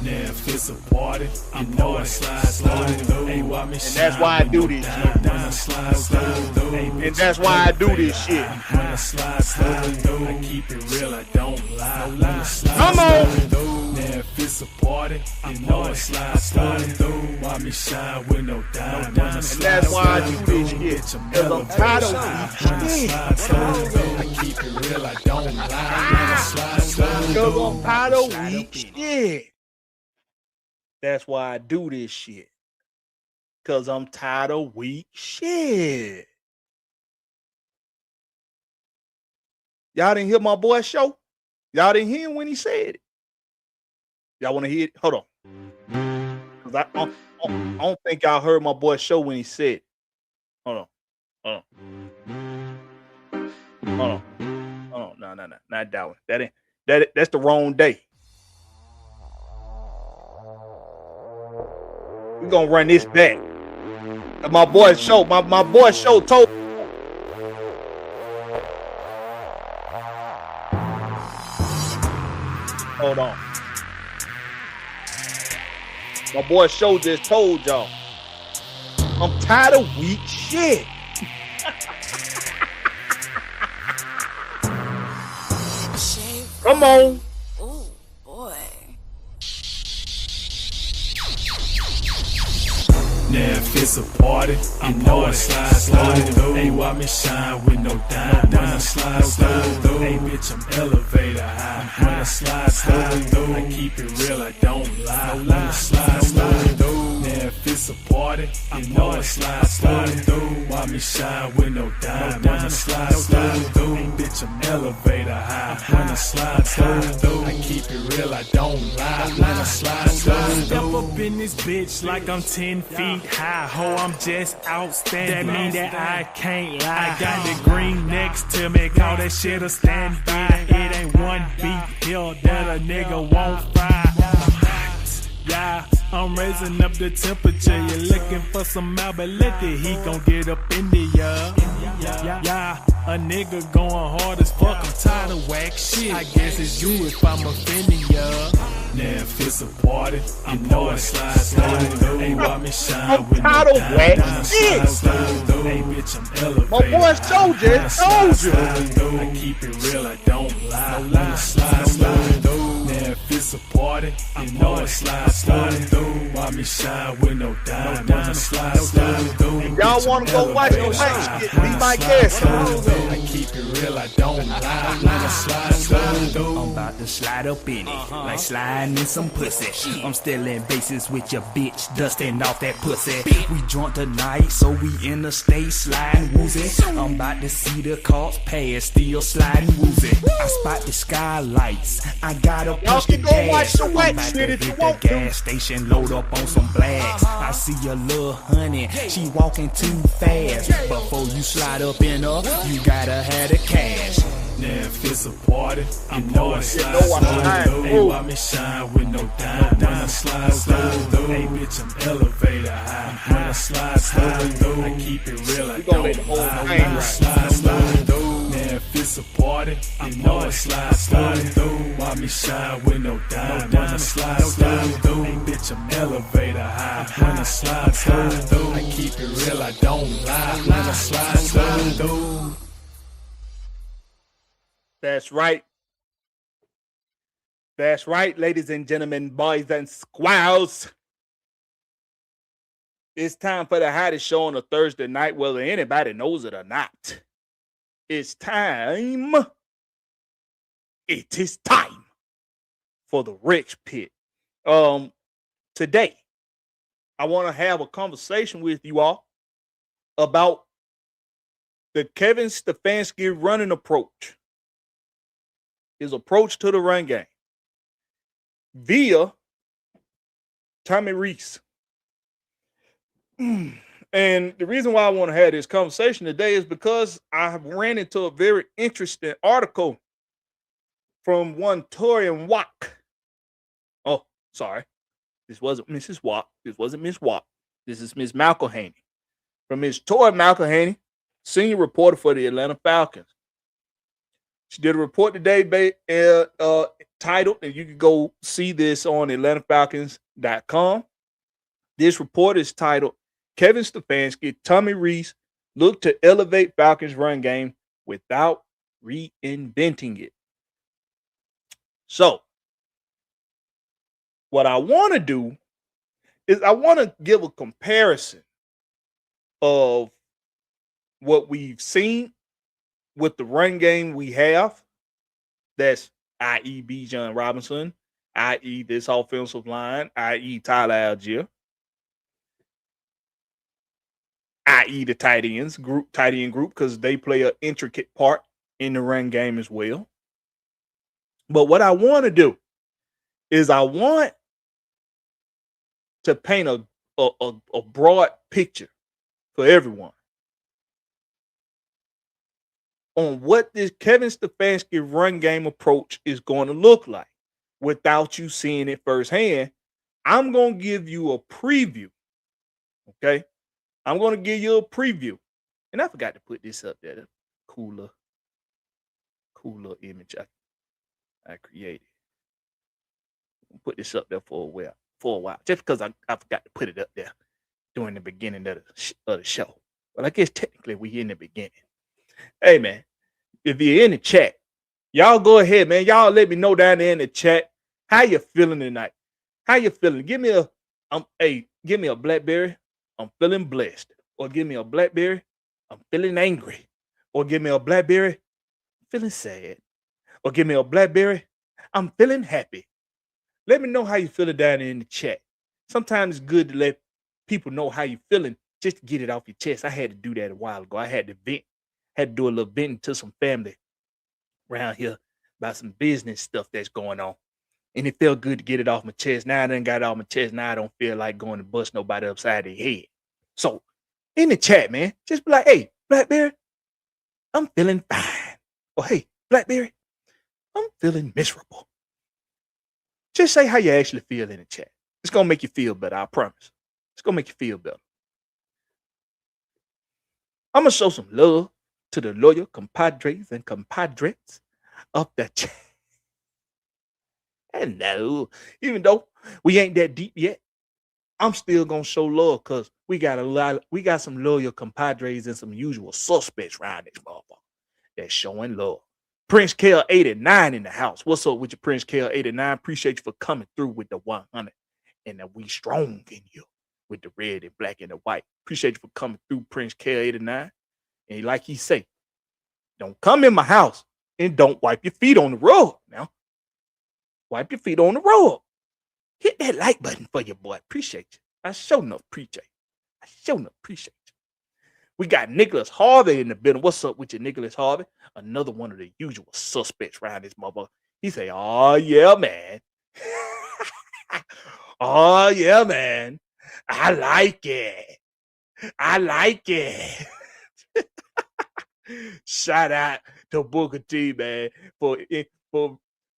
Now if it's a party, you know I slide through. Hey, why me And that's why I do this shit. And that's why I do this shit. When I slide through, I keep it real, I don't lie. Come on. Now if it's a party, you know I slide through. Why me shine with no dime? And that's why I do this shit. Cause I'm tired of weak shit. I keep it real, I don't lie. Cause I'm tired of weak shit. That's why I do this shit. Cause I'm tired of weak shit. Y'all didn't hear my boy's show? Y'all didn't hear him when he said it. Y'all want to hear it? Hold on. Cause I don't think y'all heard my boy's show when he said it. Hold on. No, not that one. That's the wrong day. We're gonna run this back. My boy's show, my boy's show told. Hold on. My boy's show just told y'all. I'm tired of weak shit. Come on. Oh boy. Now if it's a party, you know I slide through. Hey, why me shine with no dime? When I slide through, hey bitch, I'm elevator high. When I slide through, I keep it real, I don't lie. When I slide through, now if it's a party, you know I slide through. Why me shine with no dime? When I slide through, hey bitch, I'm elevator high. When I slide through, I keep it real, I don't lie. When I slide through, step up in this bitch like I'm 10 feet high. Ho, I'm just outstanding. That mean that I can't lie. I got the green next to me, call that shit a standby. It ain't one beat here that a nigga won't fry. Yeah, I'm raising up the temperature. You're looking for some ability, he gon' get up in the yeah. A nigga going hard as fuck, I'm tired of whack shit. I guess it's you if I'm offending ya. Now if it's a party, you know I slide through. Ain't why me shine with no tired of whack shit. Hey bitch, I'm elevated. My boy's show just told you. I keep it real, I don't lie. When I slide through. Now if it's a party, you know I slide through. Why me shine with no dime? When I slide through. Y'all want to go watch the whack shit? Be my guest. I keep it real, I don't lie. When I slide through. I'm about to slide up in it, like sliding in some pussy. I'm still in bases with your bitch, dusting off that pussy. We drunk tonight, so we in the state sliding woozy. I'm about to see the cars pass, still sliding woozy. I spot the skylights, I gotta push the can go watch gas. the I'm wet about shit to if you hit the want to. gas station, load up on some blacks. I see your little honey, she walking too fast. Before you slide up in her, you gotta have the cash. Now if it's a party, you know I slide through. Hey, why me shine with no dime? When I slide through, hey bitch, I'm elevator high. When I slide through, I keep it real, I don't lie. When I slide through, now if it's a party, you know I slide through. Why me shine with no dime? When I slide through, hey bitch, I'm elevator high. When I slide through, I keep it real, I don't lie. When I slide through. That's right. That's right, ladies and gentlemen, boys and squirrels. It's time for the hottest show on a Thursday night, whether anybody knows it or not. It's time. It is time for the Rich Pit. Today, I want to have a conversation with you all about the Kevin Stefanski running approach. His approach to the run game via Tommy Reese. And the reason why I want to have this conversation today is because I have ran into a very interesting article from one Torian Watt. Oh, sorry. This wasn't Mrs. Watt. This wasn't Miss Watt. This is Miss McElhaney. From Miss Tori McElhaney, senior reporter for the Atlanta Falcons. She did a report today titled, and you can go see this on AtlantaFalcons.com. This report is titled, Kevin Stefanski, Tommy Rees look to elevate Falcons run game without reinventing it. So, what I want to do is I want to give a comparison of what we've seen with the run game we have. That's i.e. Bijan Robinson, i.e. this offensive line, i.e. Tyler Algier, i.e. the tight end group, because they play an intricate part in the run game as well. But what I want to do is I want to paint a broad picture for everyone on what this Kevin Stefanski run game approach is going to look like without you seeing it firsthand. I'm going to give you a preview, okay? I'm going to give you a preview. And I forgot to put this up there, the cooler image I created. I'll put this up there for a while, just because I forgot to put it up there during the beginning of the show. But I guess technically we in the beginning. Hey, man, if you're in the chat, y'all go ahead, man. Y'all let me know down there in the chat how you feeling tonight. How you feeling? Give me a Blakberry. I'm feeling blessed. Or give me a Blakberry. I'm feeling angry. Or give me a Blakberry. I'm feeling sad. Or give me a Blakberry. I'm feeling happy. Let me know how you feeling down there in the chat. Sometimes it's good to let people know how you feeling just to get it off your chest. I had to do that a while ago. I had to vent. Had to do a little venting to some family around here about some business stuff that's going on. And it felt good to get it off my chest. Now I done got it off my chest. Now I don't feel like going to bust nobody upside their head. So in the chat, man, just be like, hey, Blakberry, I'm feeling fine. Or hey, Blakberry, I'm feeling miserable. Just say how you actually feel in the chat. It's going to make you feel better, I promise. It's going to make you feel better. I'm going to show some love to the loyal compadres and compadres of the chat. Hello. Even though we ain't that deep yet, I'm still going to show love because we got some loyal compadres and some usual suspects around this motherfucker that's showing love. Prince Kel 89 in the house. What's up with your Prince Kel 89? Appreciate you for coming through with the 100. And that we strong in you with the red and black and the white. Appreciate you for coming through, Prince Kel 89. And like he say, don't come in my house and don't wipe your feet on the rug now. Wipe your feet on the rug. Hit that like button for your boy. Appreciate you. I sure enough appreciate you. We got Nicholas Harvey in the building. What's up with you, Nicholas Harvey? Another one of the usual suspects around this motherfucker. He say, oh, yeah, man. Oh, yeah, man. I like it. Shout out to Booker T, man. For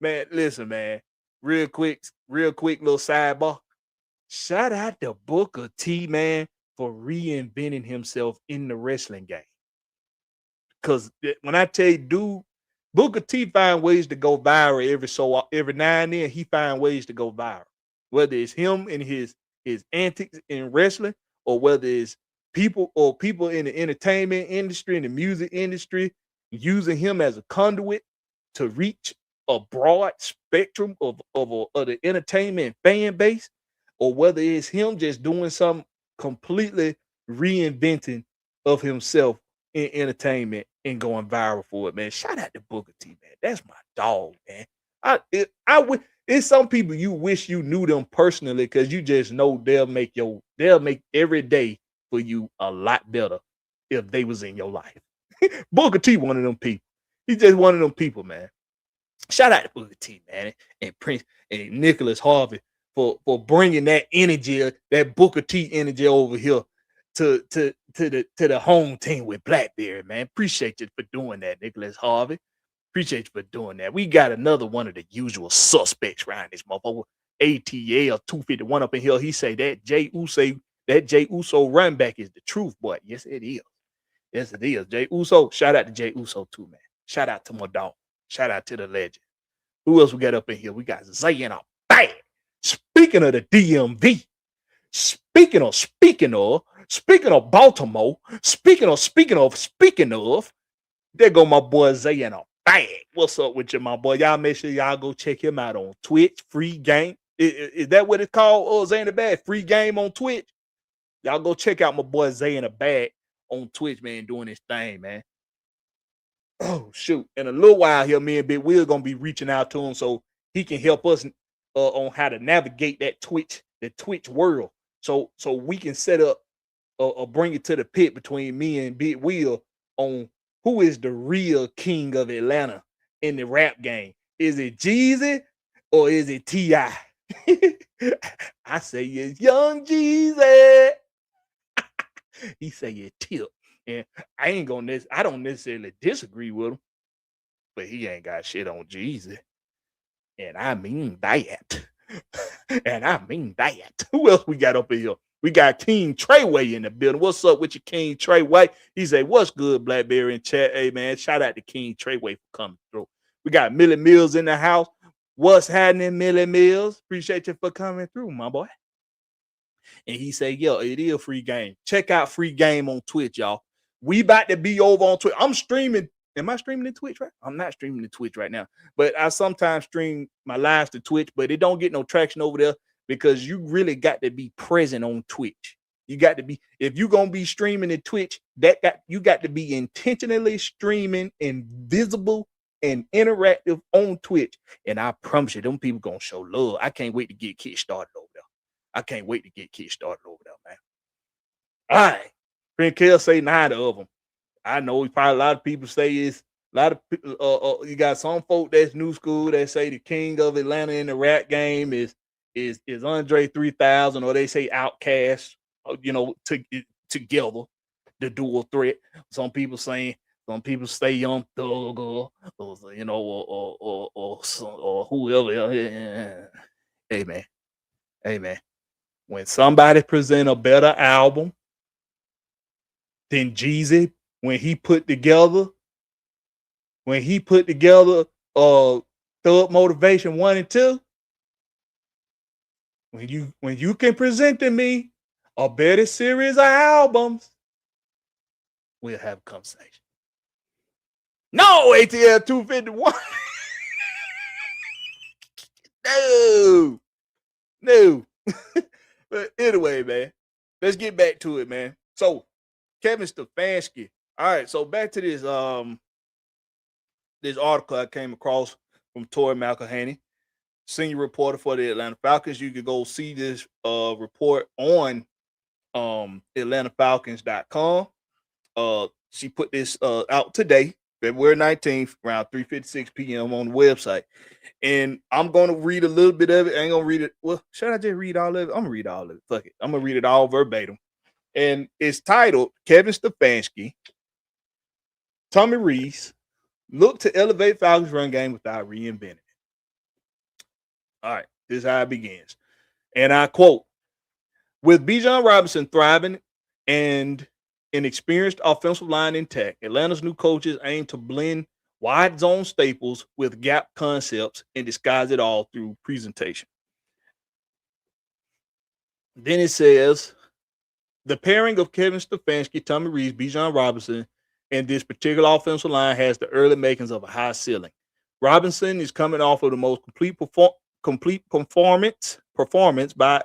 man, listen, man. Real quick little sidebar. Shout out to Booker T, man, for reinventing himself in the wrestling game. Because when I tell you, dude, Booker T find ways to go viral every now and then. He find ways to go viral. Whether it's him and his antics in wrestling, or whether it's people in the entertainment industry and the music industry using him as a conduit to reach a broad spectrum of the entertainment fan base, or whether it's him just doing something completely reinventing of himself in entertainment and going viral for it, man. Shout out to Booker T, man. That's my dog, man. It's some people you wish you knew them personally because you just know they'll make every day for you a lot better if they was in your life. Booker T, one of them people. He's just one of them people, man. Shout out to Booker T, man, and Prince and Nicholas Harvey for bringing that energy, that Booker T energy over here to the home team with Blakberry, man. Appreciate you for doing that, Nicholas Harvey. Appreciate you for doing that. We got another one of the usual suspects around this motherfucker. ATL 251 up in here. He say that Jay Uso run back is the truth, boy. Yes, it is. Yes, it is. Jay Uso. Shout out to Jay Uso too, man. Shout out to my dog. Shout out to the legend. Who else we got up in here? We got Zay in a bag. Speaking of the DMV, speaking of Baltimore, speaking of, there go my boy Zay in a bag. What's up with you, my boy? Y'all make sure y'all go check him out on Twitch. Free game. Is that what it's called? Zay in a bag. Free game on Twitch. Y'all go check out my boy Zay in a bag on Twitch, man, doing his thing, man. Oh, shoot. In a little while here, me and Big Will going to be reaching out to him so he can help us on how to navigate that the Twitch world. So we can set up or bring it to the pit between me and Big Will on who is the real king of Atlanta in the rap game. Is it Jeezy or is it T.I.? I say it's Young Jeezy. He say it's Tip. And I don't necessarily disagree with him, but he ain't got shit on Jeezy. And I mean that. And I mean that. Who else we got up in here? We got King Treyway in the building. What's up with your King Treyway? He say, what's good, Blakberry in chat? Hey, man, shout out to King Treyway for coming through. We got Millie Mills in the house. What's happening, Millie Mills? Appreciate you for coming through, my boy. And he say, yo, it is a free game. Check out free game on Twitch, y'all. We about to be over on Twitch. I'm streaming. Am I streaming to Twitch right? I'm not streaming to Twitch right now. But I sometimes stream my lives to Twitch, but it don't get no traction over there because you really got to be present on Twitch. You got to be, if you're going to be streaming to Twitch, you got to be intentionally streaming and visible and interactive on Twitch. And I promise you, them people going to show love. I can't wait to get kids started over there. Man. All right. Friend Kel say neither of them. I know probably a lot of people say it's a lot of you got some folk that's new school that say the king of Atlanta in the rap game is Andre 3000, or they say Outkast, together, the dual threat. Some people say Young Thug or whoever. Hey man. When somebody present a better album than Jeezy, when he put together Thug Motivation 1 and 2, when you can present to me a better series of albums, we'll have a conversation. No, ATL 251. No. But anyway, man, let's get back to it, man. So Kevin Stefanski. All right, so back to this this article I came across from Tori McElhaney, senior reporter for the Atlanta Falcons. You can go see this report on AtlantaFalcons.com. She put this out today, February 19th, around 3:56 p.m. on the website. And I'm going to read a little bit of it. I ain't going to read it. Well, should I just read all of it? I'm going to read all of it. Fuck it. I'm going to read it all verbatim. And it's titled, Kevin Stefanski, Tommy Rees, look to elevate Falcons run game without reinventing it. All right, this is how it begins. And I quote, with Bijan Robinson thriving and an experienced offensive line intact, Atlanta's new coaches aim to blend wide zone staples with gap concepts and disguise it all through presentation. Then it says, the pairing of Kevin Stefanski, Tommy Rees, Bijan Robinson, and this particular offensive line has the early makings of a high ceiling. Robinson is coming off of the most complete performance by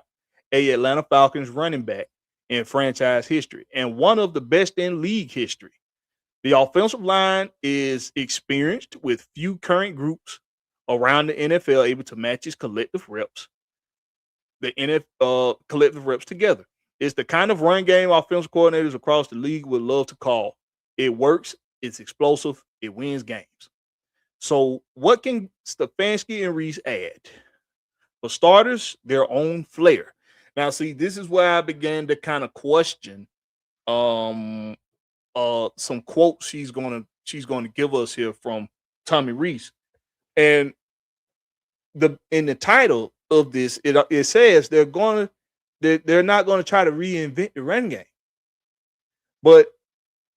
a Atlanta Falcons running back in franchise history, and one of the best in league history. The offensive line is experienced with few current groups around the NFL able to match his collective reps. The NFL collective reps together. It's the kind of run game offensive coordinators across the league would love to call. It works. It's explosive. It wins games. So what can Stefanski and Rees add? For starters, their own flair. Now, see, this is where I began to kind of question some quotes she's gonna give us here from Tommy Rees. And in the title of this, it says they're not going to try to reinvent the run game. But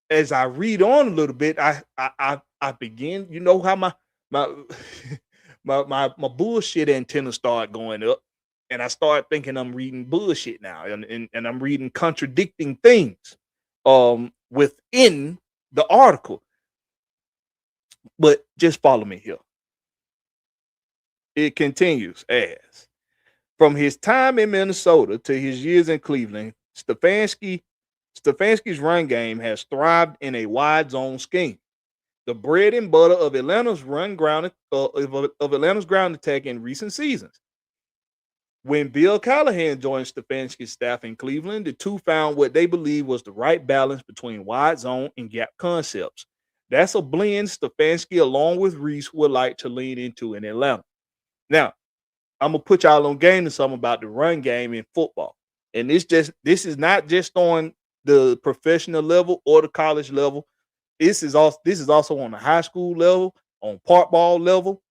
as I read on a little bit, I begin, you know how my my bullshit antenna started going up, and I started thinking I'm reading bullshit now, and I'm reading contradicting things within the article. But just follow me here. It continues as from his time in Minnesota to his years in Cleveland, Stefanski's run game has thrived in a wide zone scheme. The bread and butter of Atlanta's ground attack in recent seasons. When Bill Callahan joined Stefanski's staff in Cleveland, the two found what they believed was the right balance between wide zone and gap concepts. That's a blend Stefanski, along with Reese, would like to lean into in Atlanta. Now, I'm gonna put y'all on game to something about the run game in football, and this is not just on the professional level or the college level. This is also on the high school level, on park ball level.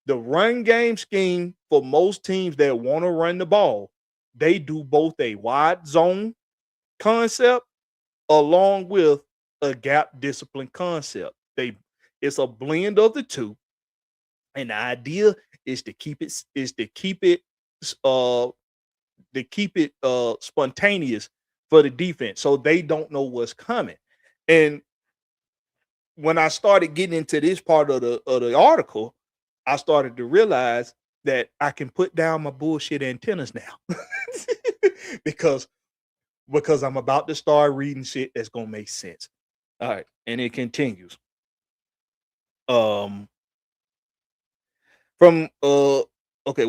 The run game scheme for most teams that want to run the ball, they do both a wide zone concept along with a gap discipline concept. It's a blend of the two, and the idea is to keep it spontaneous for the defense, so they don't know what's coming. And when I started getting into this part of the article, I started to realize that I can put down my bullshit antennas now because I'm about to start reading shit that's gonna make sense. All right, and it continues.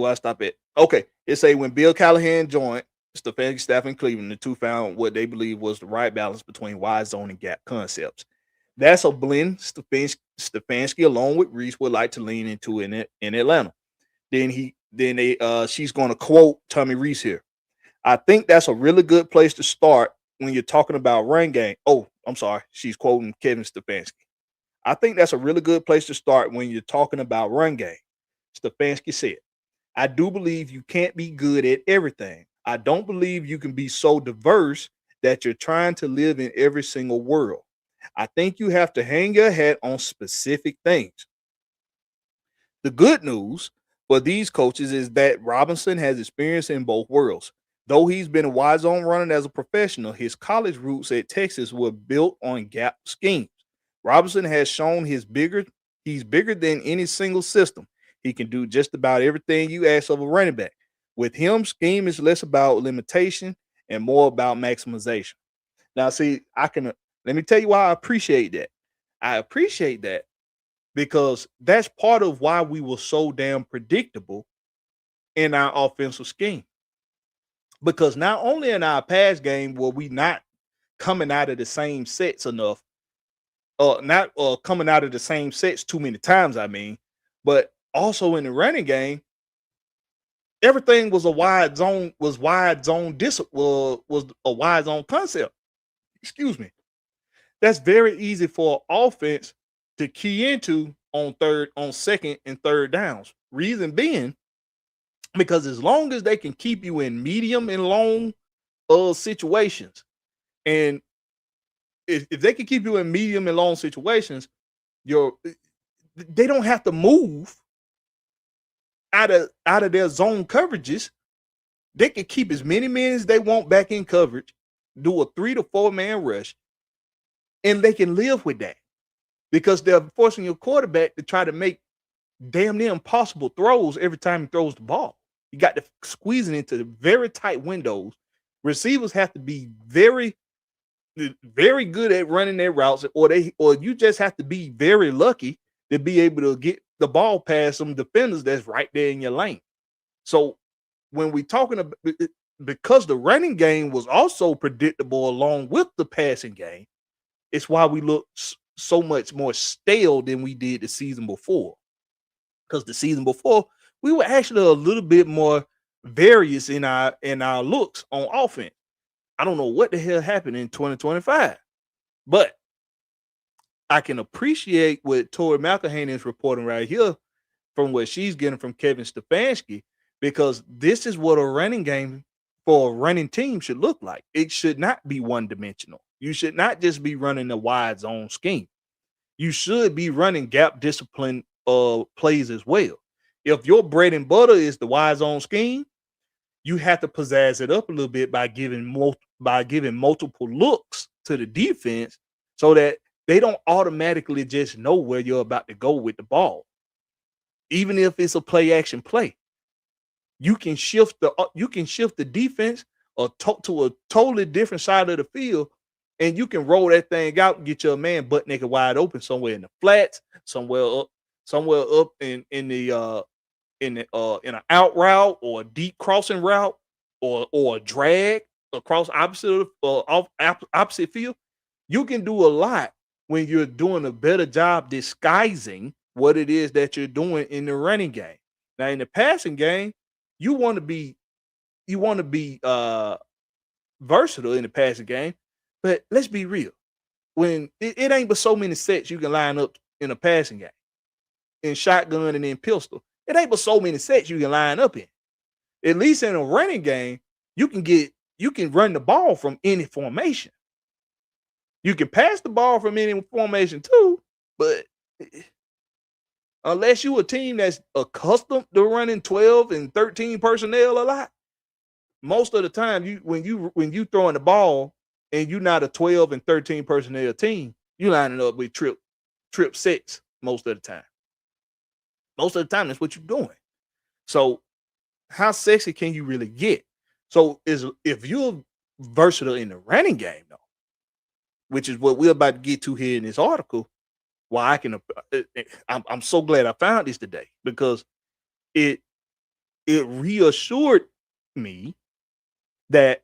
I stop it. Okay, it say when Bill Callahan joined Stefanski staff in Cleveland, the two found what they believe was the right balance between wide zone and gap concepts. That's a blend Stefanski along with Reese would like to lean into in Atlanta. She's going to quote Tommy Reese here. I think that's a really good place to start when you're talking about run game. Oh, I'm sorry. She's quoting Kevin Stefanski. I think that's a really good place to start when you're talking about run game. Stefanski said, I do believe you can't be good at everything. I don't believe you can be so diverse that you're trying to live in every single world. I think you have to hang your hat on specific things. The good news for these coaches is that Robinson has experience in both worlds. Though he's been a wide zone runner as a professional, his college roots at Texas were built on gap schemes. Robinson has shown he's bigger than any single system. He can do just about everything you ask of a running back. With him, scheme is less about limitation and more about maximization. Now, see, let me tell you why I appreciate that. I appreciate that because that's part of why we were so damn predictable in our offensive scheme. Because not only in our pass game were we not coming out of the same sets enough, coming out of the same sets too many times, but also in the running game, everything was a wide zone concept. Excuse me. That's very easy for offense to key into on second and third downs. Reason being, because as long as they can keep you in medium and long situations, and if they can keep you in medium and long situations, they don't have to move out of their zone coverages. They can keep as many men as they want back in coverage, do a 3 to 4 man rush, and they can live with that because they're forcing your quarterback to try to make damn near impossible throws every time he throws the ball. You got to squeeze it into very tight windows. Receivers have to be very, very good at running their routes, or you just have to be very lucky to be able to get the ball past some defenders that's right there in your lane. So when we're talking about, because the running game was also predictable along with the passing game, it's why we look so much more stale than we did the season before. Because the season before, we were actually a little bit more various in our looks on offense. I don't know what the hell happened in 2025, but I can appreciate what Tori McElhaney is reporting right here from what she's getting from Kevin Stefanski, because this is what a running game for a running team should look like. It should not be one-dimensional. You should not just be running a wide zone scheme. You should be running gap discipline plays as well. If your bread and butter is the Y zone scheme, you have to pizzazz it up a little bit by giving multiple looks to the defense so that they don't automatically just know where you're about to go with the ball. Even if it's a play action play, you can shift the defense to a totally different side of the field, and you can roll that thing out and get your man butt naked wide open somewhere in the flats, somewhere up in an out route or a deep crossing route or a drag across opposite field. You can do a lot when you're doing a better job disguising what it is that you're doing in the running game. Now in the passing game, you want to be versatile in the passing game, but let's be real. When it ain't but so many sets you can line up in a passing game, in shotgun and in pistol. It ain't but so many sets you can line up in. At least in a running game, you can run the ball from any formation. You can pass the ball from any formation too, but unless you a team that's accustomed to running 12 and 13 personnel a lot, most of the time when you throwing the ball and you're not a 12 and 13 personnel team, you lining up with trip sets most of the time. Most of the time, that's what you're doing. So how sexy can you really get? So if you're versatile in the running game, though, which is what we're about to get to here in this article, why I'm so glad I found this today, because it reassured me that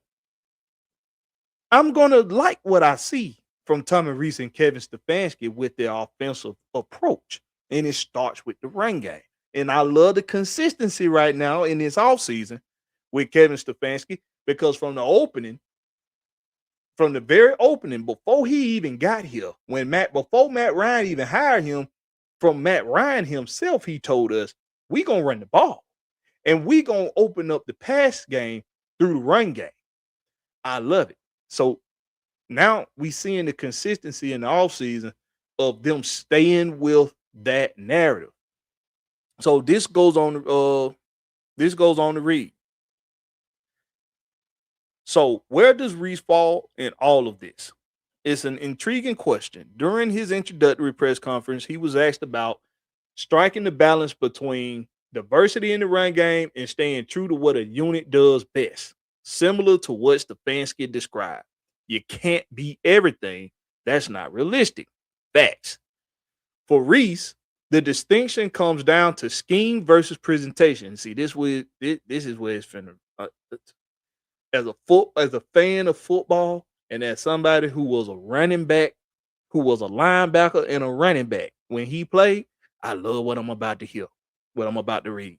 I'm gonna like what I see from Tommy Reese and Kevin Stefanski with their offensive approach, and it starts with the run game. And I love the consistency right now in this offseason with Kevin Stefanski, because from the very opening, before he even got here, before Matt Ryan even hired him, from Matt Ryan himself, he told us, we gonna run the ball and we gonna open up the pass game through the run game. I love it. So now we seeing the consistency in the offseason of them staying with that narrative. So this goes on to read. So where does Reese fall in all of this? It's an intriguing question. During his introductory press conference, he was asked about striking the balance between diversity in the run game and staying true to what a unit does best, similar to what Stefanski described. You can't be everything. That's not realistic. Facts. For Reese, the distinction comes down to scheme versus presentation. See, this is where it's finna. As a fan of football, and as somebody who was a running back, who was a linebacker and a running back when he played, I love what I'm about to hear, what I'm about to read.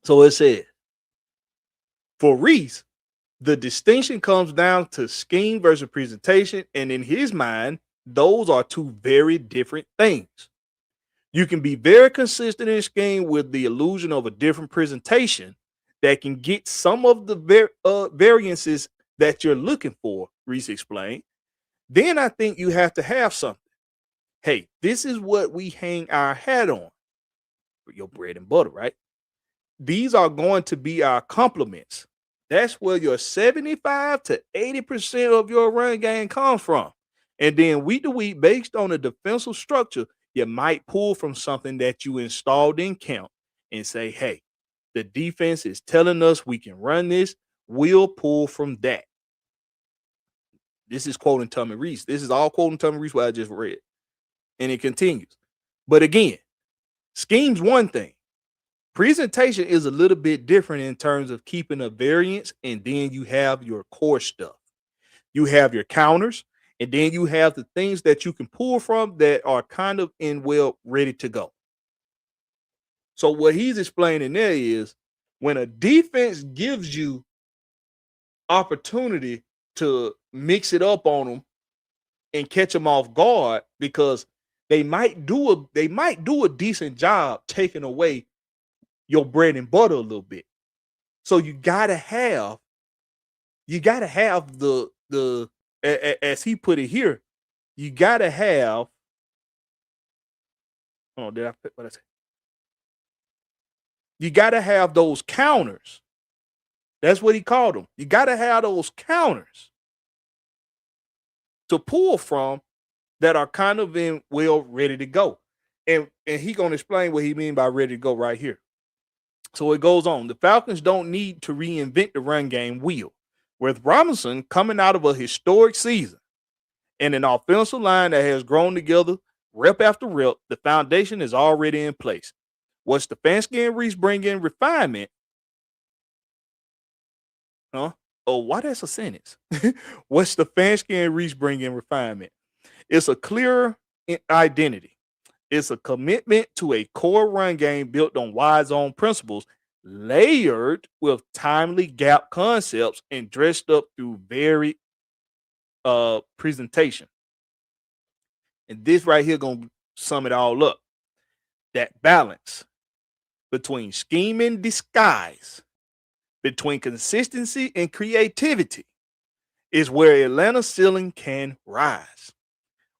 So it says, for Reese, the distinction comes down to scheme versus presentation, and in his mind, those are two very different things. You can be very consistent in scheme with the illusion of a different presentation that can get some of the variances that you're looking for, Reese explained. Then I think you have to have something. Hey, this is what we hang our hat on. For your bread and butter, right? These are going to be our complements. That's where your 75 to 80% of your run game comes from. And then week to week, based on a defensive structure, you might pull from something that you installed in camp and say, hey, the defense is telling us we can run this. We'll pull from that. This is quoting Tommy Reese. This is all quoting Tommy Reese, what I just read. And it continues. But again, scheme's one thing. Presentation is a little bit different in terms of keeping a variance, and then you have your core stuff. You have your counters, and then you have the things that you can pull from that are kind of ready to go. So what he's explaining there is, when a defense gives you opportunity to mix it up on them and catch them off guard, because they might do a decent job taking away your bread and butter a little bit. So you gotta have the as he put it here, you gotta have. Oh, did I put what I say? You got to have those counters. That's what he called them. You got to have those counters to pull from that are kind of ready to go. And he going to explain what he mean by ready to go right here. So it goes on. The Falcons don't need to reinvent the run game wheel. With Robinson coming out of a historic season and an offensive line that has grown together rep after rep, the foundation is already in place. What Stefanski and Reese bring in refinement. Huh? Oh, why that's a sentence? What Stefanski and Reese bring in refinement? It's a clearer identity. It's a commitment to a core run game built on wide zone principles, layered with timely gap concepts and dressed up through varied presentation. And this right here gonna sum it all up. That balance between scheme and disguise, between consistency and creativity, is where Atlanta's ceiling can rise.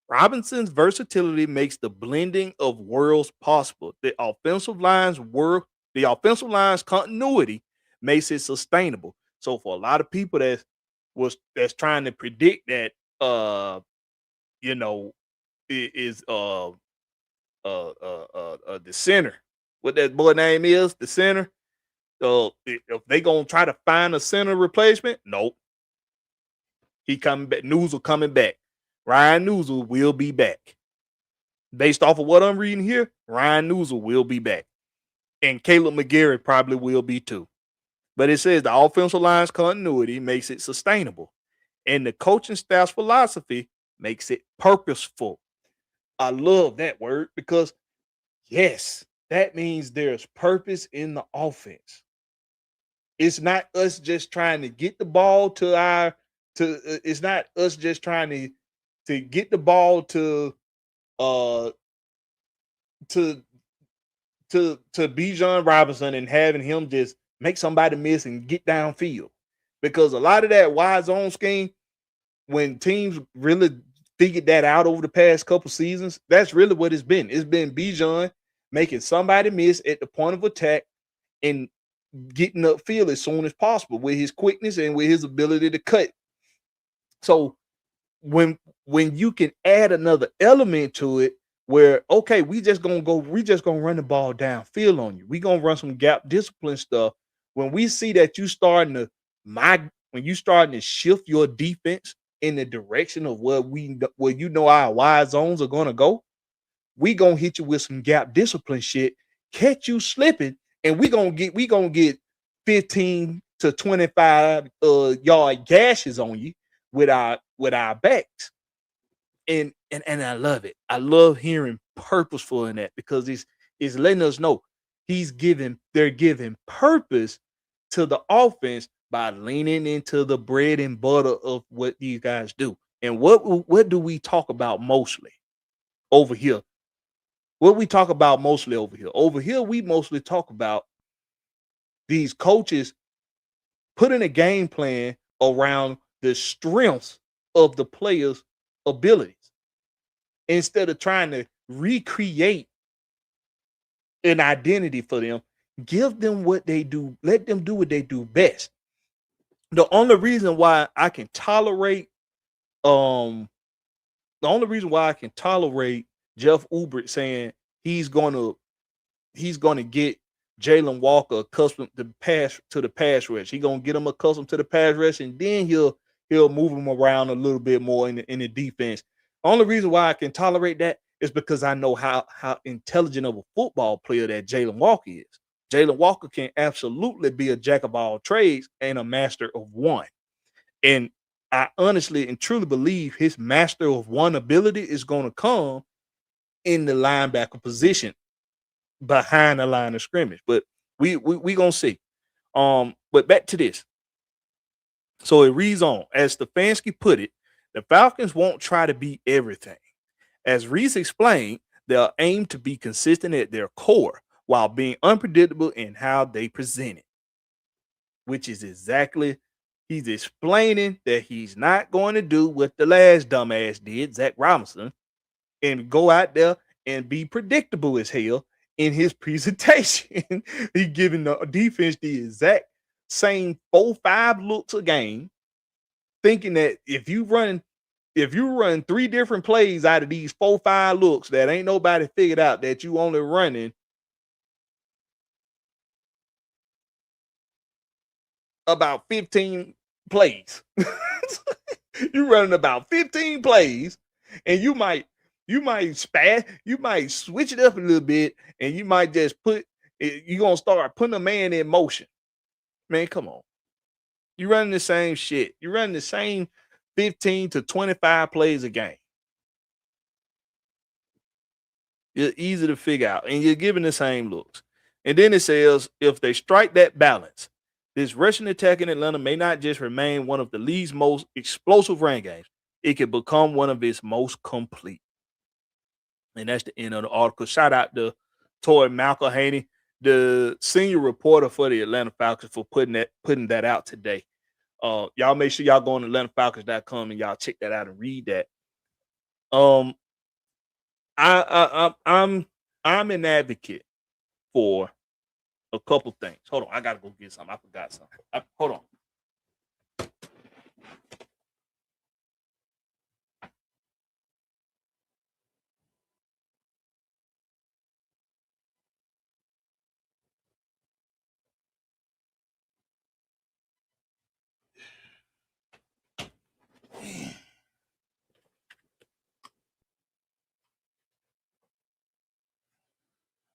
Robinson's versatility makes the blending of worlds possible. The offensive line's continuity makes it sustainable. So for a lot of people that's trying to predict that the center, what that boy name is, the center. If they gonna try to find a center replacement, nope. He coming back. Newsel coming back. Ryan Newsel will be back. Based off of what I'm reading here, Ryan Newsel will be back. And Caleb McGarry probably will be too. But it says the offensive line's continuity makes it sustainable. And the coaching staff's philosophy makes it purposeful. I love that word because, yes, that means there's purpose in the offense. It's not us just trying to get the ball it's not us just trying to get the ball to Bijan Robinson and having him just make somebody miss and get downfield. Because a lot of that wide zone scheme, when teams really figured that out over the past couple seasons, that's really what it's been. It's been Bijan making somebody miss at the point of attack and getting upfield as soon as possible with his quickness and with his ability to cut. So when you can add another element to it where, okay, we just gonna run the ball downfield on you. We gonna run some gap discipline stuff. When we see that when you starting to shift your defense in the direction of where our wide zones are gonna go, we gonna hit you with some gap discipline shit, catch you slipping, and we gonna get 15 to 25 yard gashes on you with our backs. And I love it. I love hearing purposeful in that because it's letting us know they're giving purpose to the offense by leaning into the bread and butter of what these guys do. And what do we talk about mostly over here? What we talk about mostly over here? Over here, we mostly talk about these coaches putting a game plan around the strengths of the players' abilities instead of trying to recreate an identity for them. Give them what they do. Let them do what they do best. The only reason why I can tolerate Jeff Ulbrich saying he's gonna get Jalen Walker accustomed to the pass rush. He's gonna get him accustomed to the pass rush, and then he'll move him around a little bit more in the defense. The only reason why I can tolerate that is because I know how intelligent of a football player that Jalen Walker is. Jalen Walker can absolutely be a jack of all trades and a master of one. And I honestly and truly believe his master of one ability is going to come in the linebacker position behind the line of scrimmage. But we going to see. But back to this. So it reads on. As Stefanski put it, the Falcons won't try to be everything. As Reese explained, they'll aim to be consistent at their core while being unpredictable in how they present it, which is exactly, he's explaining that he's not going to do what the last dumbass did, Zach Robinson, and go out there and be predictable as hell in his presentation. He giving the defense the exact same 4-5 looks a game, thinking that if you run 3 different plays out of these 4-5 looks that ain't nobody figured out that you only running about 15 plays. You running about 15 plays, and you might switch it up a little bit, and you might just you're gonna start putting a man in motion. Man, come on. You running the same shit. You running the same 15 to 25 plays a game. It's easy to figure out, and you're giving the same looks. And then it says, if they strike that balance, this rushing attack in Atlanta may not just remain one of the league's most explosive run games. It can become one of its most complete. And that's the end of the article. Shout out to Toy McElhaney, the senior reporter for the Atlanta Falcons, for putting that out today. Y'all make sure y'all go on AtlantaFalcons.com and y'all check that out and read that. I'm an advocate for a couple things. Hold on, I gotta go get something. I forgot something. Hold on.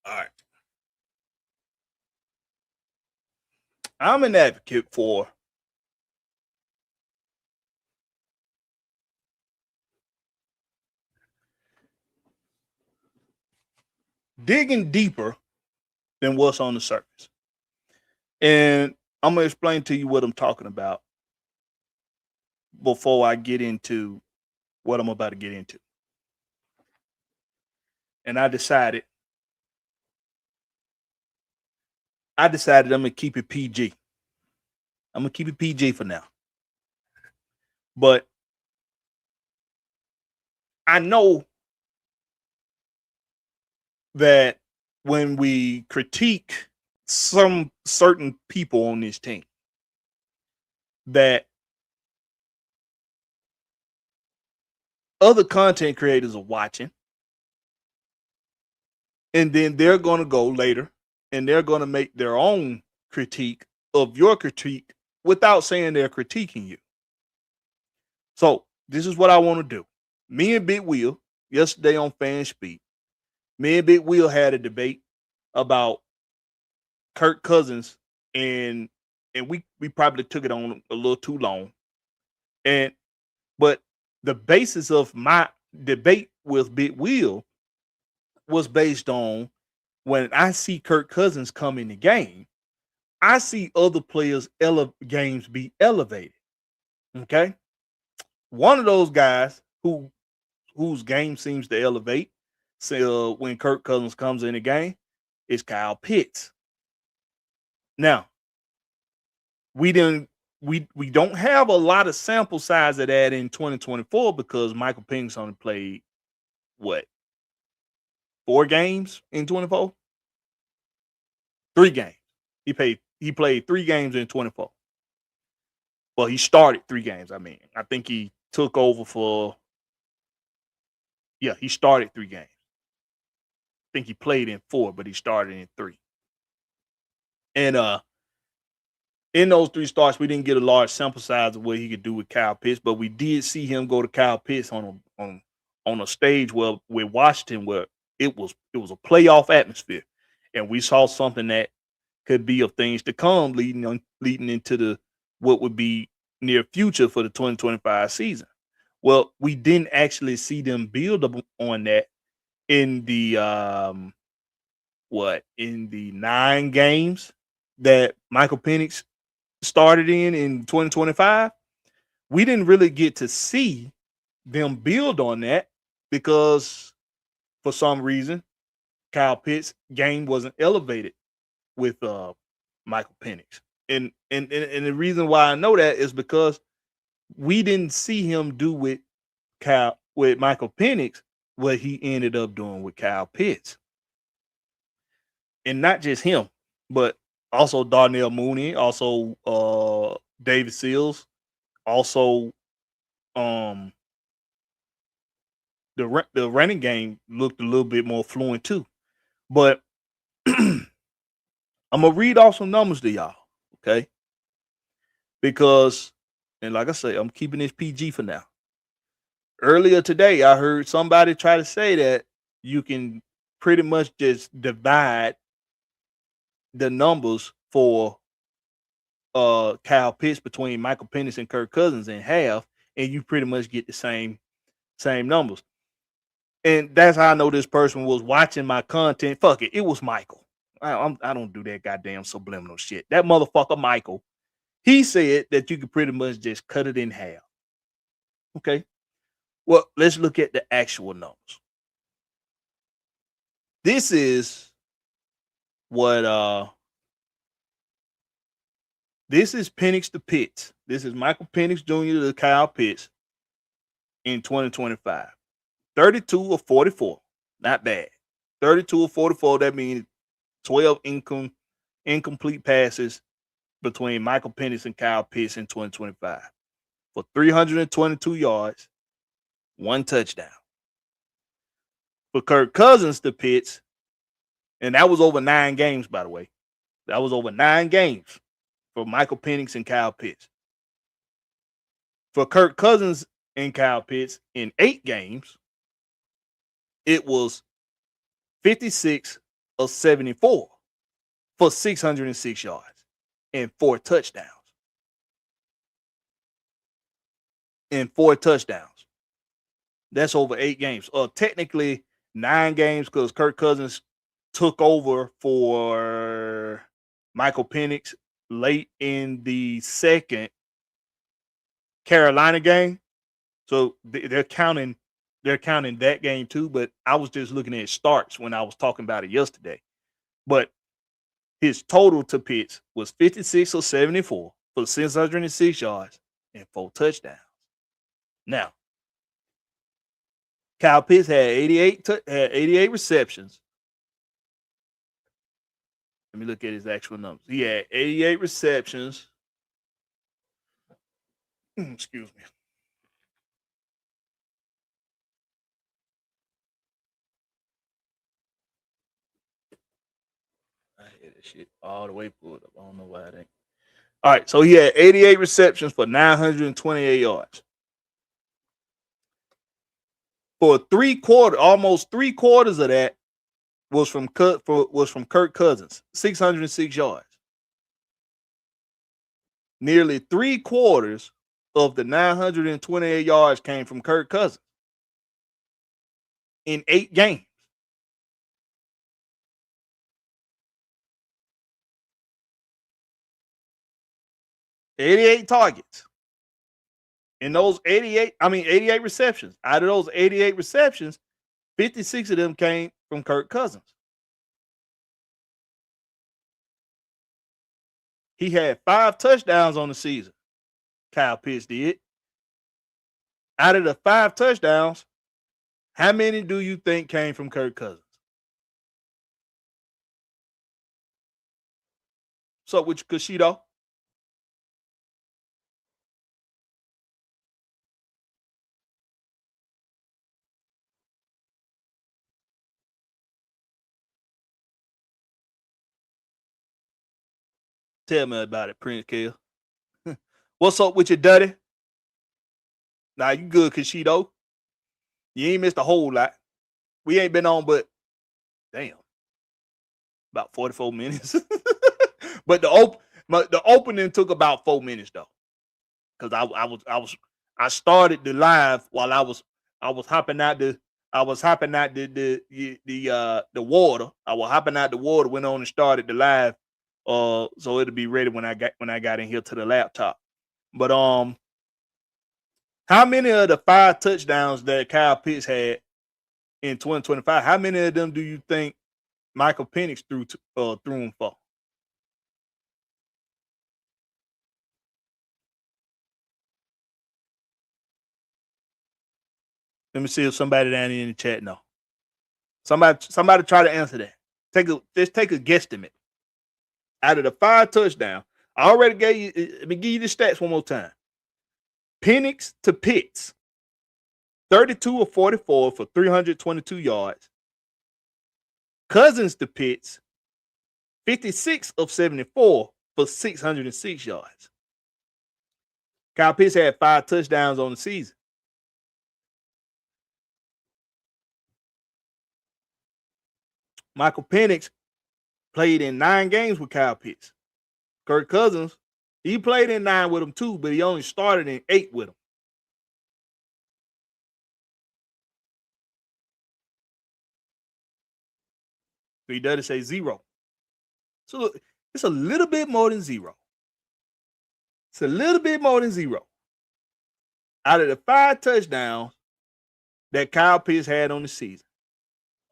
All right. I'm an advocate for digging deeper than what's on the surface. And I'm going to explain to you what I'm talking about before I get into what I'm about to get into. And I decided I'm going to keep it PG. I'm going to keep it PG for now. But I know that when we critique some certain people on this team, that other content creators are watching, and then they're going to go later and they're going to make their own critique of your critique without saying they're critiquing you. So this is what I want to do. Me and Big Wheel, yesterday on Fan Speak, me and Big Wheel had a debate about Kirk Cousins, and we probably took it on a little too long. But the basis of my debate with Big Wheel was based on, when I see Kirk Cousins come in the game, I see other players' games be elevated. Okay? One of those guys whose game seems to elevate when Kirk Cousins comes in the game is Kyle Pitts. Now, we don't have a lot of sample size of that in 2024 because Michael Penix only played 4 games in 24? 3 games. He played 3 games in 24. Well, he started 3 games. I mean, I think he took over he started 3 games. I think he played in 4, but he started in 3. And in those 3 starts, we didn't get a large sample size of what he could do with Kyle Pitts, but we did see him go to Kyle Pitts on a stage with Washington where it was a playoff atmosphere, and we saw something that could be of things to come leading into what would be near future for the 2025 season. Well, we didn't actually see them build up on that in the 9 games that Michael Penix started in 2025. We didn't really get to see them build on that because for some reason Kyle Pitts' game wasn't elevated with Michael Penix. And the reason why I know that is because we didn't see him do with Michael Penix what he ended up doing with Kyle Pitts. and not just him, but also Darnell Mooney, also David Seals, also um the running game looked a little bit more fluent too. But I'm gonna read off some numbers to y'all, okay? Because, and like I say, I'm keeping this PG for now. Earlier today, I heard somebody try to say that you can pretty much just divide the numbers for Kyle Pitts between Michael Penix and Kirk Cousins in half, and you pretty much get the same numbers. And that's how I know this person was watching my content. Fuck it, it was Michael. I don't do that goddamn subliminal shit. That motherfucker Michael, he said that you could pretty much just cut it in half. Okay. Well, let's look at the actual numbers. This is what this is Penix to Pitts. This is Michael Penix Jr. to Kyle Pitts in 2025. 32 of 44. Not bad. 32 of 44. That means 12 incomplete passes between Michael Penix and Kyle Pitts in 2025 for 322 yards, 1 touchdown. For Kirk Cousins to Pitts, and that was over 9 games, by the way. That was over 9 games for Michael Penix and Kyle Pitts. For Kirk Cousins and Kyle Pitts in 8 games, it was 56 of 74 for 606 yards and 4 touchdowns. That's over 8 games. Technically 9 games because Kirk Cousins took over for Michael Penix late in the second Carolina game. So they're counting that game too, but I was just looking at starts when I was talking about it yesterday. But his total to Pitts was 56 or 74 for 606 yards and 4 touchdowns. Now, Kyle Pitts had 88 receptions. Let me look at his actual numbers. He had 88 receptions. Excuse me. I hate this shit all the way pulled up. I don't know why it ain't. All right, so he had 88 receptions for 928 yards. For almost 3/4 of that was from Kirk Cousins, 606 yards. Nearly 3/4 of the 928 yards came from Kirk Cousins in 8 games. $88 targets. In those 88 receptions. Out of those 88 receptions, 56 of them came from Kirk Cousins. He had 5 touchdowns on the season. Kyle Pitts did. Out of the 5 touchdowns, how many do you think came from Kirk Cousins? What's up with you, Cushido? Tell me about it, Prince Kill. What's up with you, Duddy? Nah, you good, Cushido. You ain't missed a whole lot. We ain't been on but about 44 minutes. But the opening took about 4 minutes though. Cause I started the live while I was hopping out the water. I was hopping out the water, went on and started the live. So it'll be ready when I got in here to the laptop. But how many of the 5 touchdowns that Kyle Pitts had in 2025, how many of them do you think Michael Penix threw him for? Let me see if somebody down here in the chat know. Somebody try to answer that. Let's take a guesstimate. Out of the 5 touchdowns, I already gave you. Let me give you the stats one more time. Penix to Pitts, 32 of 44 for 322 yards. Cousins to Pitts, 56 of 74 for 606 yards. Kyle Pitts had 5 touchdowns on the season. Michael Penix played in 9 games with Kyle Pitts. Kirk Cousins, he played in 9 with him too, but he only started in 8 with him. So he doesn't say 0. So look, it's a little bit more than 0. It's a little bit more than 0. Out of the 5 touchdowns that Kyle Pitts had on the season,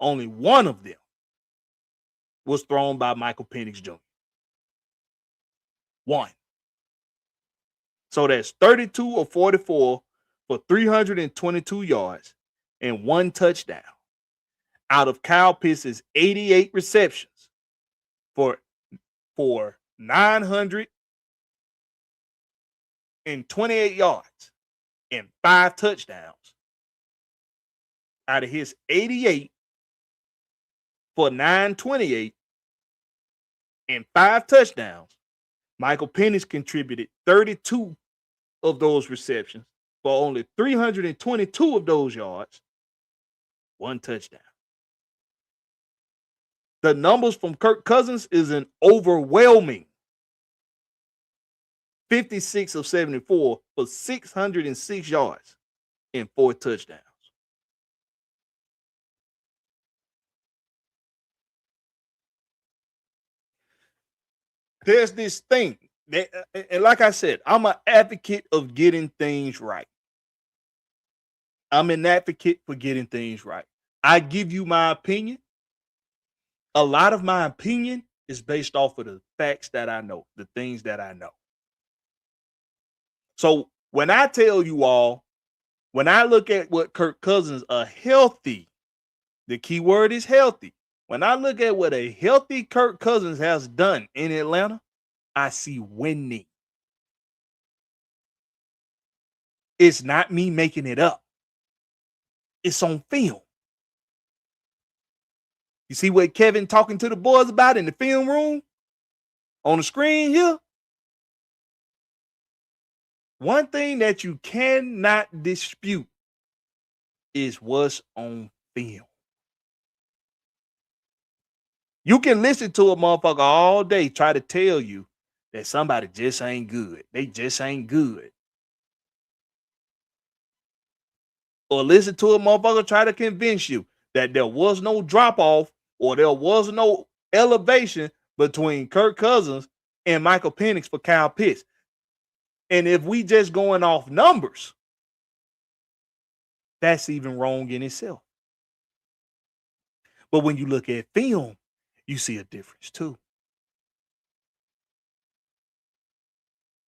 only one of them was thrown by Michael Penix Jr. 1. So that's 32 of 44 for 322 yards and 1 touchdown out of Kyle Pitts' 88 receptions for 928 yards and 5 touchdowns. Out of his 88 for 928 and 5 touchdowns, Michael Penix contributed 32 of those receptions for only 322 of those yards, 1 touchdown. The numbers from Kirk Cousins is an overwhelming 56 of 74 for 606 yards and 4 touchdowns. There's this thing that, and like I said, I'm an advocate of getting things right. I'm an advocate for getting things right. I give you my opinion. A lot of my opinion is based off of the facts that I know, the things that I know. So when I tell you all, when I look at what Kirk Cousins, the key word is healthy. When I look at what a healthy Kirk Cousins has done in Atlanta, I see winning. It's not me making it up. It's on film. You see what Kevin talking to the boys about in the film room? On the screen here? One thing that you cannot dispute is what's on film. You can listen to a motherfucker all day try to tell you that somebody just ain't good. They just ain't good. Or listen to a motherfucker try to convince you that there was no drop-off or there was no elevation between Kirk Cousins and Michael Penix for Kyle Pitts. And if we just going off numbers, that's even wrong in itself. But when you look at film, you see a difference too.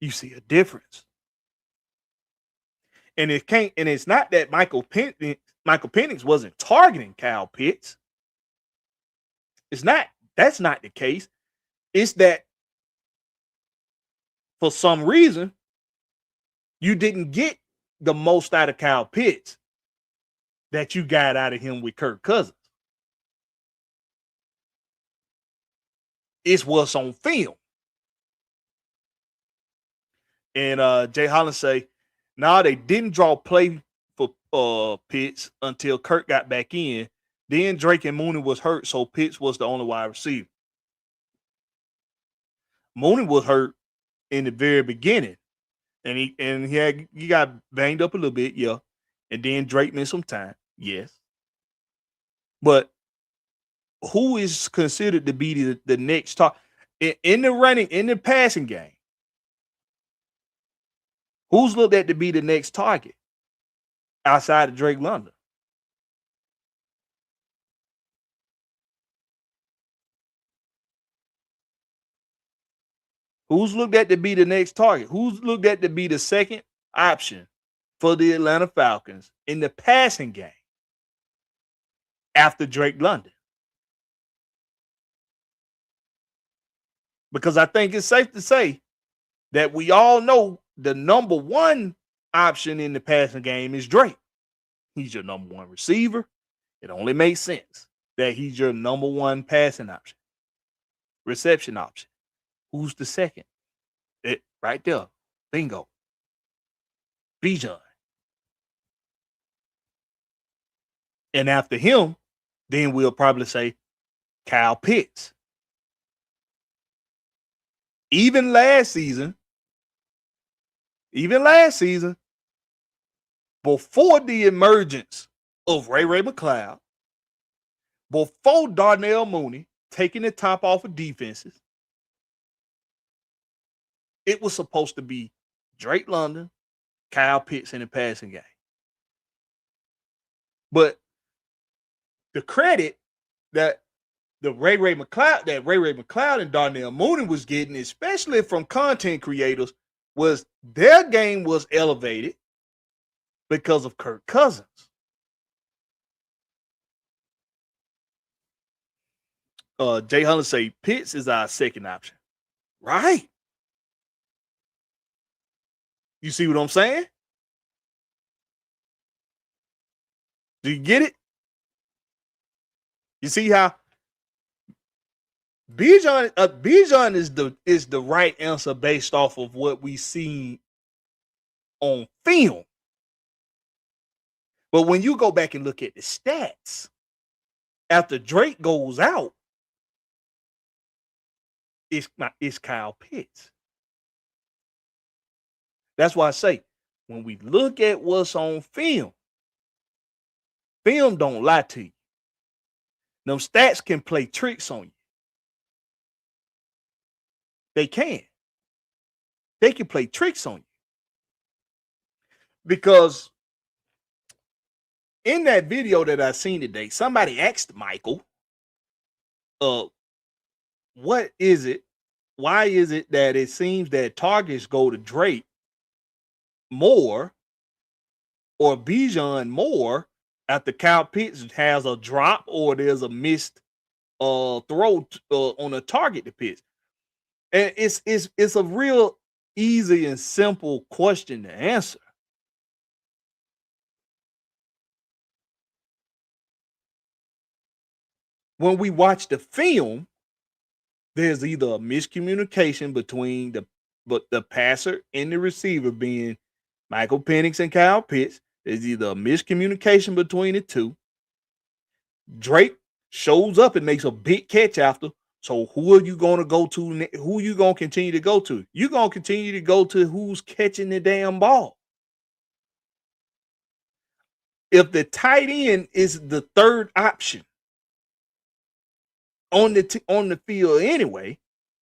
You see a difference. And it's not that Michael Penix wasn't targeting Kyle Pitts. That's not the case. It's that for some reason you didn't get the most out of Kyle Pitts that you got out of him with Kirk Cousins. It's what's on film. And Jay Holland say, nah, they didn't draw play for Pitts until Kirk got back in. Then Drake and Mooney was hurt, so Pitts was the only wide receiver. Mooney was hurt in the very beginning, and he got banged up a little bit, yeah. And then Drake missed some time, yes. But who is considered to be the next target in the passing game? Who's looked at to be the next target outside of Drake London? Who's looked at to be the next target? Who's looked at to be the second option for the Atlanta Falcons in the passing game after Drake London? Because I think it's safe to say that we all know the number one option in the passing game is Drake. He's your number one receiver. It only makes sense that he's your number one passing option, reception option. Who's the second? It right there. Bingo. Bijan. And after him, then we'll probably say Kyle Pitts. Even last season, before the emergence of Ray McCloud, before Darnell Mooney taking the top off of defenses, it was supposed to be Drake London, Kyle Pitts in the passing game. But the credit that Ray McCloud and Darnell Mooney was getting, especially from content creators, was their game was elevated because of Kirk Cousins. Jay Hunter say Pitts is our second option. Right. You see what I'm saying? Do you get it? You see how Bijan is the right answer based off of what we see on film. But when you go back and look at the stats, after Drake goes out, it's Kyle Pitts. That's why I say, when we look at what's on film don't lie to you. Them stats can play tricks on you. They can. They can play tricks on you. Because in that video that I seen today, somebody asked Michael, what is it? Why is it that it seems that targets go to Drake more or Bijan more after Kyle Pitts has a drop or there's a missed throw on a target to Pitts? And it's a real easy and simple question to answer. When we watch the film, there's either a miscommunication between the passer and the receiver, being Michael Penix and Kyle Pitts. There's either a miscommunication between the two. Drake shows up and makes a big catch after. So who are you going to go to? Who are you going to continue to go to? You're going to continue to go to who's catching the damn ball. If the tight end is the third option on the field anyway,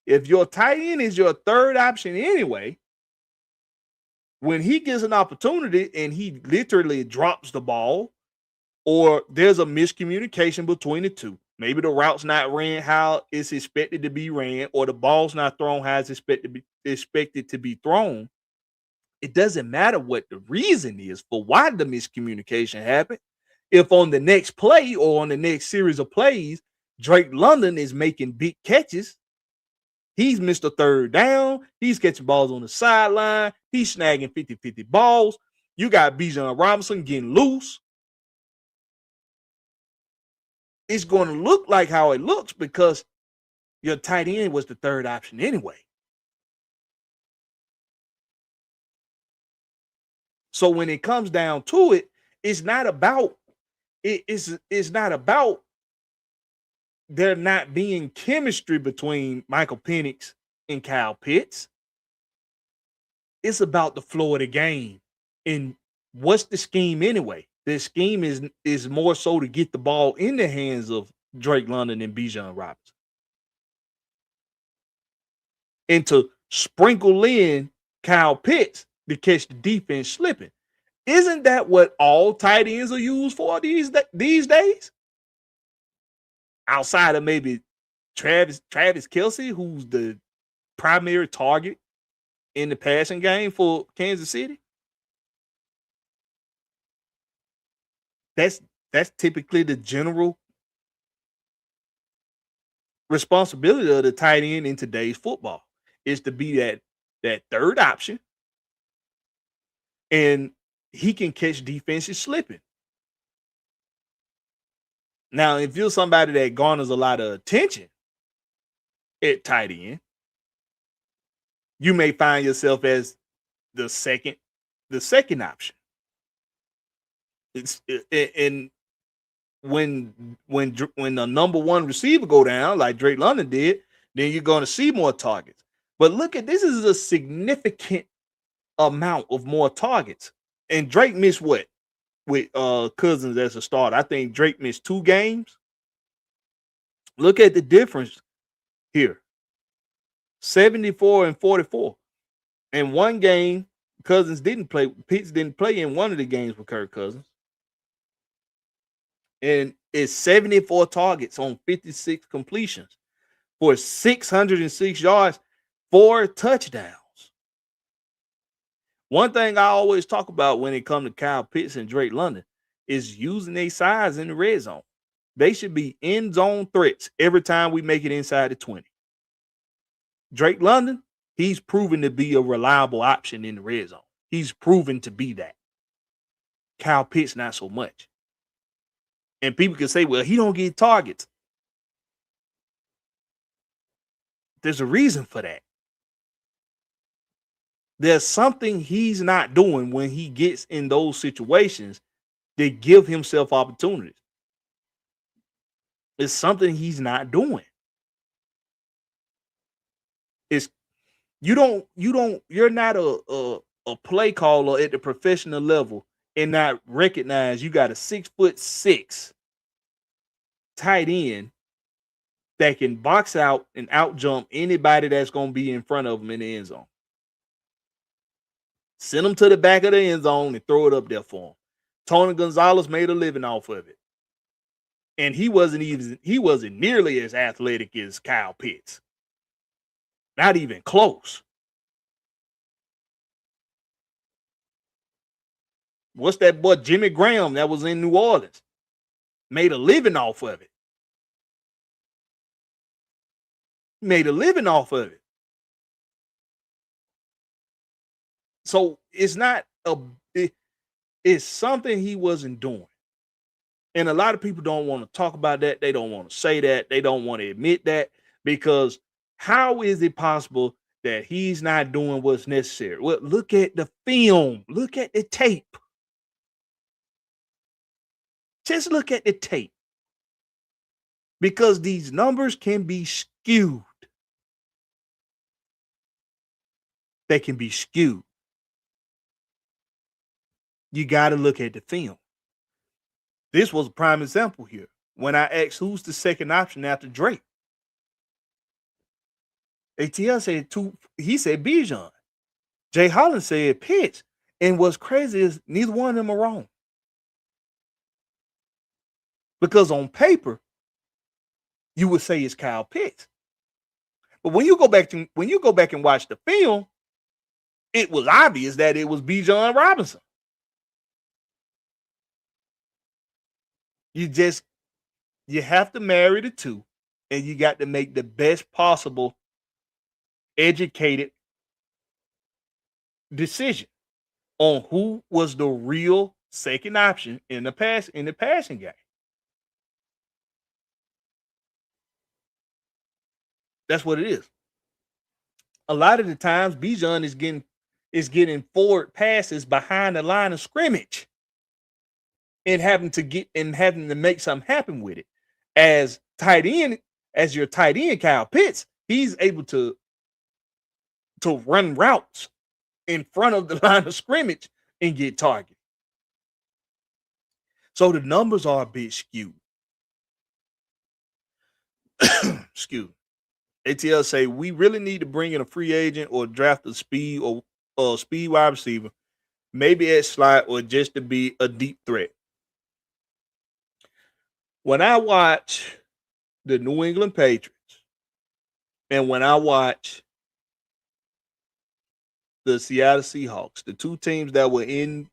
if your tight end is your third option anyway, when he gets an opportunity and he literally drops the ball, or there's a miscommunication between the two, maybe the route's not ran how it's expected to be ran, or the ball's not thrown how it's expected to be thrown, it doesn't matter what the reason is for why the miscommunication happened. If on the next play or on the next series of plays, Drake London is making big catches, he's Mr. Third Down, he's catching balls on the sideline, he's snagging 50-50 balls, you got Bijan Robinson getting loose, it's going to look like how it looks because your tight end was the third option anyway. So when it comes down to it, it's not about there not being chemistry between Michael Penix and Kyle Pitts. It's about the flow of the game. And what's the scheme anyway? The scheme is more so to get the ball in the hands of Drake London and Bijan Robinson, and to sprinkle in Kyle Pitts to catch the defense slipping. Isn't that what all tight ends are used for these days? Outside of maybe Travis Kelce, who's the primary target in the passing game for Kansas City. That's typically the general responsibility of the tight end in today's football is to be that third option, and he can catch defenses slipping. Now, if you're somebody that garners a lot of attention at tight end, you may find yourself as the second option. It's and when the number one receiver go down, like Drake London did, then you're going to see more targets. But look at this is a significant amount of more targets. And Drake missed what with Cousins as a starter? I think Drake missed 2 games. Look at the difference here. 74 and 44. In one game, Cousins didn't play. Pitts didn't play in one of the games with Kirk Cousins. And it's 74 targets on 56 completions for 606 yards, 4 touchdowns. One thing I always talk about when it comes to Kyle Pitts and Drake London is using their size in the red zone. They should be end zone threats every time we make it inside the 20. Drake London, he's proven to be a reliable option in the red zone. He's proven to be that. Kyle Pitts, not so much. And people can say, well, he don't get targets. There's a reason for that. There's something he's not doing when he gets in those situations that give himself opportunities. It's something he's not doing. It's you're not a play caller at the professional level and not recognize you got a 6'6" tight end that can box out and out jump anybody that's going to be in front of him in the end zone. Send him to the back of the end zone and throw it up there for him. Tony Gonzalez made a living off of it. And he wasn't nearly as athletic as Kyle Pitts. Not even close. What's that boy Jimmy Graham that was in New Orleans? Made a living off of it. Made a living off of it. So it's not it's something he wasn't doing. And a lot of people don't want to talk about that. They don't want to say that. They don't want to admit that, because how is it possible that he's not doing what's necessary? Well, look at the film. Look at the tape. Just look at the tape. Because these numbers can be skewed. They can be skewed. You got to look at the film. This was a prime example here. When I asked who's the second option after Drake, ATL said he said Bijan. Jay Holland said Pitts. And what's crazy is neither one of them are wrong. Because on paper, you would say it's Kyle Pitts. But when you go back and watch the film, it was obvious that it was Bijan Robinson. You have to marry the two, and you got to make the best possible educated decision on who was the real second option in the passing game. That's what it is. A lot of the times, Bijan is getting forward passes behind the line of scrimmage and having to make something happen with it. As your tight end, Kyle Pitts, he's able to run routes in front of the line of scrimmage and get targeted. So the numbers are a bit skewed. Excuse me. ATL say we really need to bring in a free agent or draft a speed or speed wide receiver, maybe at slot or just to be a deep threat. When I watch the New England Patriots and when I watch the Seattle Seahawks, the two teams that were in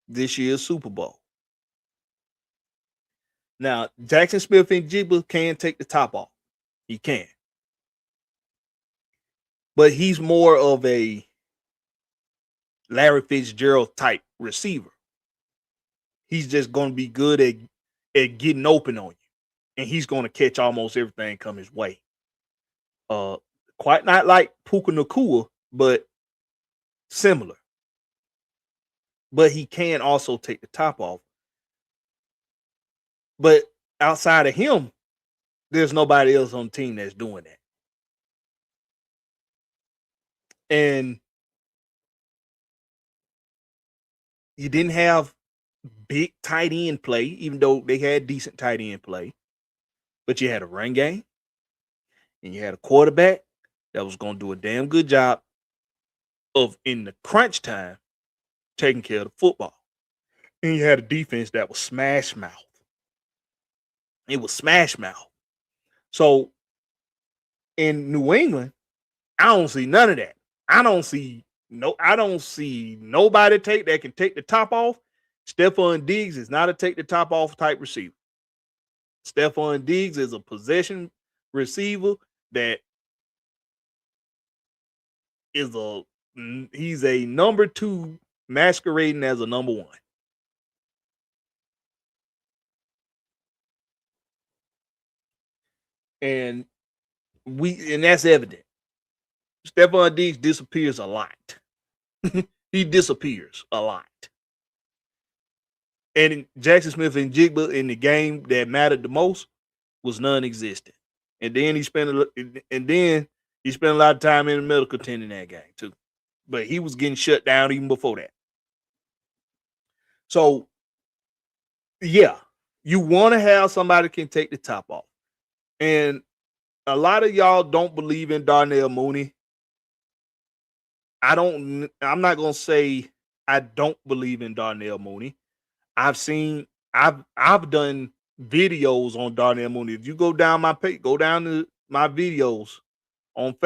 this year's Super Bowl, Now, Jackson Smith and Jigba can take the top off. He can. But he's more of a Larry Fitzgerald type receiver. He's just going to be good at getting open on you. And he's going to catch almost everything come his way. Quite not like Puka Nacua, but similar. But he can also take the top off. But outside of him, there's nobody else on the team that's doing that. And you didn't have big tight end play, even though they had decent tight end play. But you had a run game, and you had a quarterback that was going to do a damn good job of, in the crunch time, taking care of the football. And you had a defense that was smash mouth. It was smash mouth. So in New England, I don't see none of that. I don't see nobody that can take the top off. Stephon Diggs is not a take the top off type receiver. Stephon Diggs is a possession receiver that he's a number 2 masquerading as a number 1. And that's evident. Stephon Diggs disappears a lot. He disappears a lot. And Jackson Smith and Jigba in the game that mattered the most was non-existent. And then he spent a lot of time in the medical tent in that game too. But he was getting shut down even before that. So, yeah, you want to have somebody can take the top off. And a lot of y'all don't believe in Darnell Mooney. I'm not going to say I don't believe in Darnell Mooney. I've done videos on Darnell Mooney. If you go down my page, go down to my videos on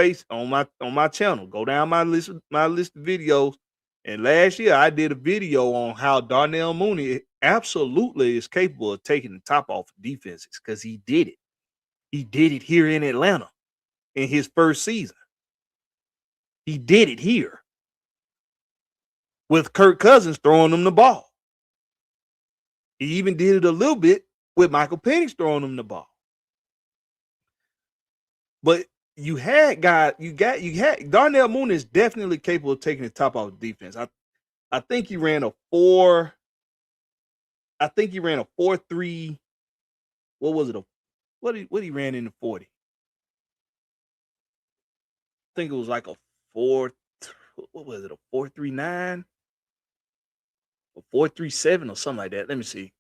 my channel. Go down my list of videos. And last year I did a video on how Darnell Mooney absolutely is capable of taking the top off of defenses because he did it. He did it here in Atlanta in his first season. He did it here with Kirk Cousins throwing him the ball. He even did it a little bit with Michael Penix throwing him the ball. But you had Darnell Mooney is definitely capable of taking the top off the defense. I think he ran a 4-3. What was it? What he ran in the 40? I think it was like a 4. What was it? A 4.39 or 4.37 or something like that. Let me see.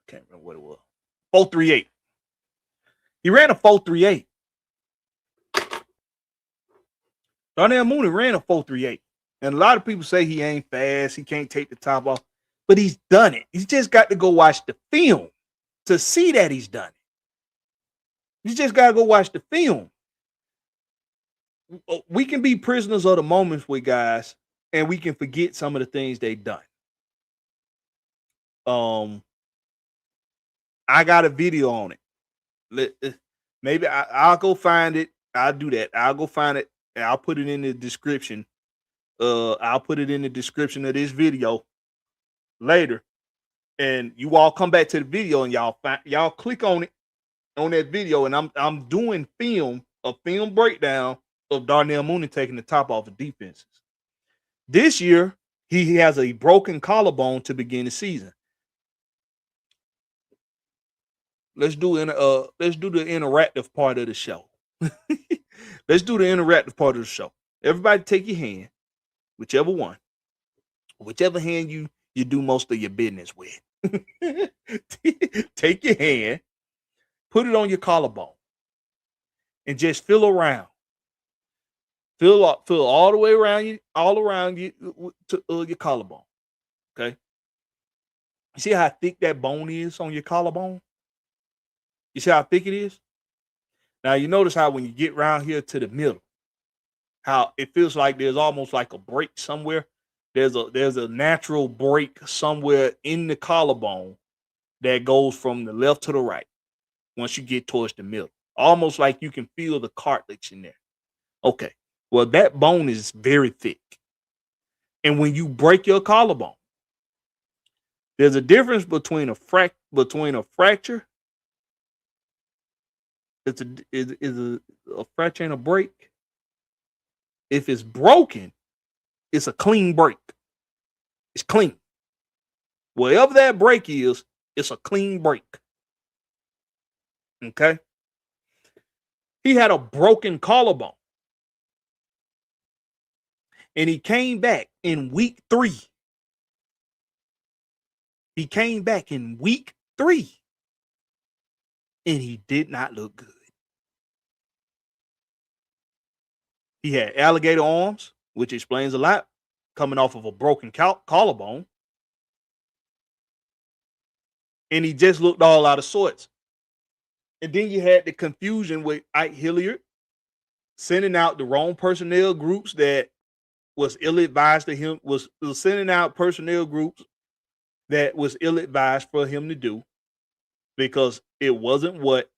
Can't remember what it was. 4.38. He ran a 4.38. Darnell Mooney ran a 4.38. And a lot of people say he ain't fast. He can't take the top off. But he's done it. He's just got to go watch the film to see that he's done it. You just got to go watch the film. We can be prisoners of the moments with guys, and we can forget some of the things they've done. I got a video on it. Maybe I'll go find it. I'll do that. I'll go find it, and I'll put it in the description. I'll put it in the description of this video later. And you all come back to the video and y'all click on it on that video. And I'm doing a film breakdown of Darnell Mooney taking the top off of defenses. This year, he has a broken collarbone to begin the season. Let's do the interactive part of the show. Let's do the interactive part of the show. Everybody take your hand, whichever hand you do most of your business with. Take your hand, put it on your collarbone, and just feel around. Feel all the way around you to your collarbone. Okay. You see how thick that bone is on your collarbone? You see how thick it is? Now you notice how when you get around here to the middle, how it feels like there's almost like a break somewhere. There's a natural break somewhere in the collarbone that goes from the left to the right once you get towards the middle. Almost like you can feel the cartilage in there. Okay. Well, that bone is very thick. And when you break your collarbone, there's a difference between a fracture. It's a fracture and a break. If it's broken, it's a clean break. It's clean. Wherever that break is, it's a clean break. Okay? He had a broken collarbone. And he came back in week 3. He came back in week 3. And he did not look good. He had alligator arms, which explains a lot, coming off of a broken collarbone. And he just looked all out of sorts. And then you had the confusion with Ike Hilliard sending out the wrong personnel groups that was ill-advised to him, was sending out personnel groups that was ill-advised for him to do because it wasn't what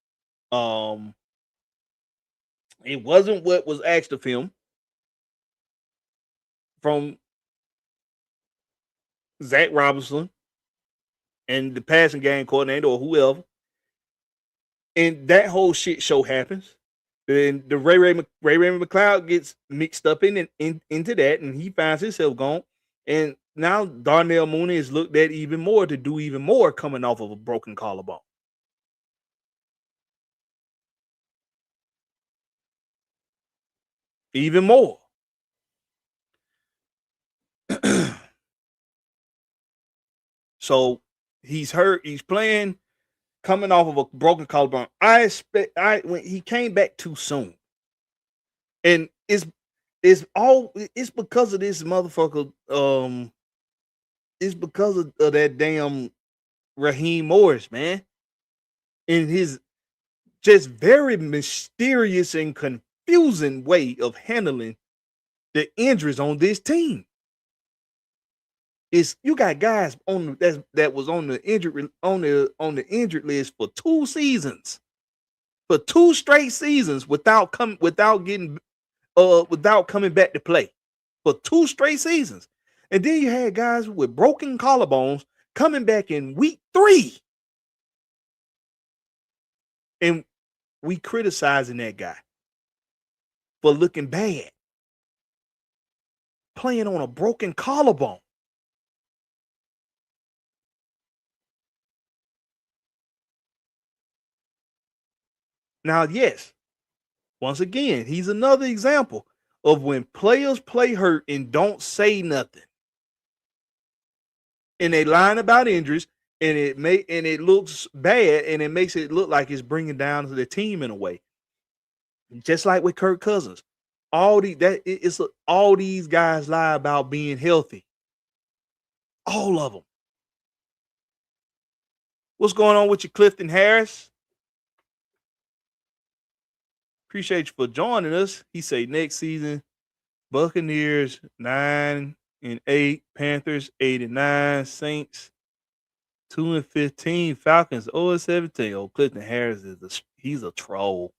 was asked of him from Zach Robinson and the passing game coordinator or whoever. And that whole shit show happens. Then the Ray McLeod gets mixed up into that, and he finds himself gone. And now Darnell Mooney is looked at even more to do even more coming off of a broken collarbone. Even more. So he's hurt. He's playing coming off of a broken collarbone. When he came back too soon. And it's because of this motherfucker. It's because of that damn Raheem Morris, man. And his just very mysterious and confusing way of handling the injuries on this team. You got guys on that was on the injured list for 2 seasons, for 2 straight seasons without coming back to play, for 2 straight seasons. And then you had guys with broken collarbones coming back in week 3. And we criticizing that guy for looking bad, playing on a broken collarbone. Now, yes, once again, he's another example of when players play hurt and don't say nothing. And they line about injuries, and it looks bad, and it makes it look like it's bringing down to the team in a way. Just like with Kirk Cousins, all these guys lie about being healthy. All of them. What's going on with you, Clifton Harris? Appreciate you for joining us. He say next season, Buccaneers 9-8, Panthers 8-9, Saints 2-15, Falcons 0-17. Oh, Clifton Harris he's a troll.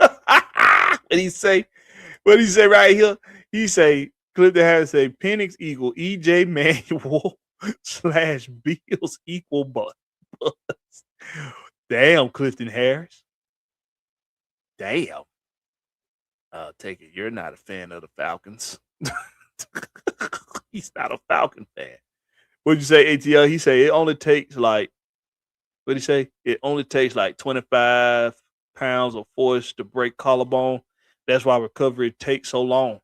What he say right here? He say Clifton Harris say Penix equal EJ Manuel / Bills equal buzz. Damn, Clifton Harris. Damn. I'll take it. You're not a fan of the Falcons. He's not a Falcon fan. What'd you say, ATL? He say it only takes like, what'd he say? It only takes like 25 pounds of force to break collarbone. That's why recovery takes so long.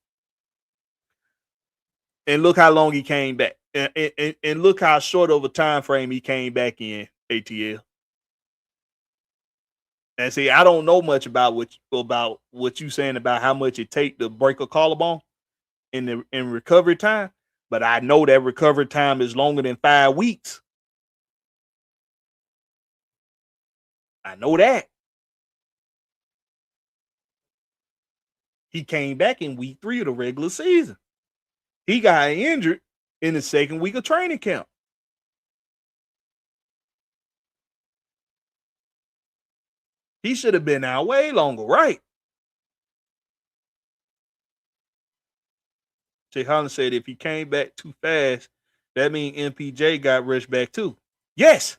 And look how long he came back. And look how short of a time frame he came back in, ATL. And see, I don't know much about what you saying about how much it take to break a collarbone in recovery time, but I know that recovery time is longer than 5 weeks. I know that. He came back in week 3 of the regular season. He got injured in the second week of training camp. He should have been out way longer, right? Jay Holland said if he came back too fast, that means MPJ got rushed back too. Yes.